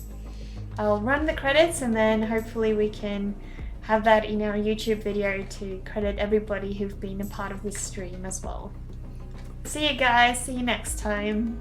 I'll run the credits and then hopefully we can have that in our YouTube video to credit everybody who've been a part of this stream as well. See you guys, see you next time.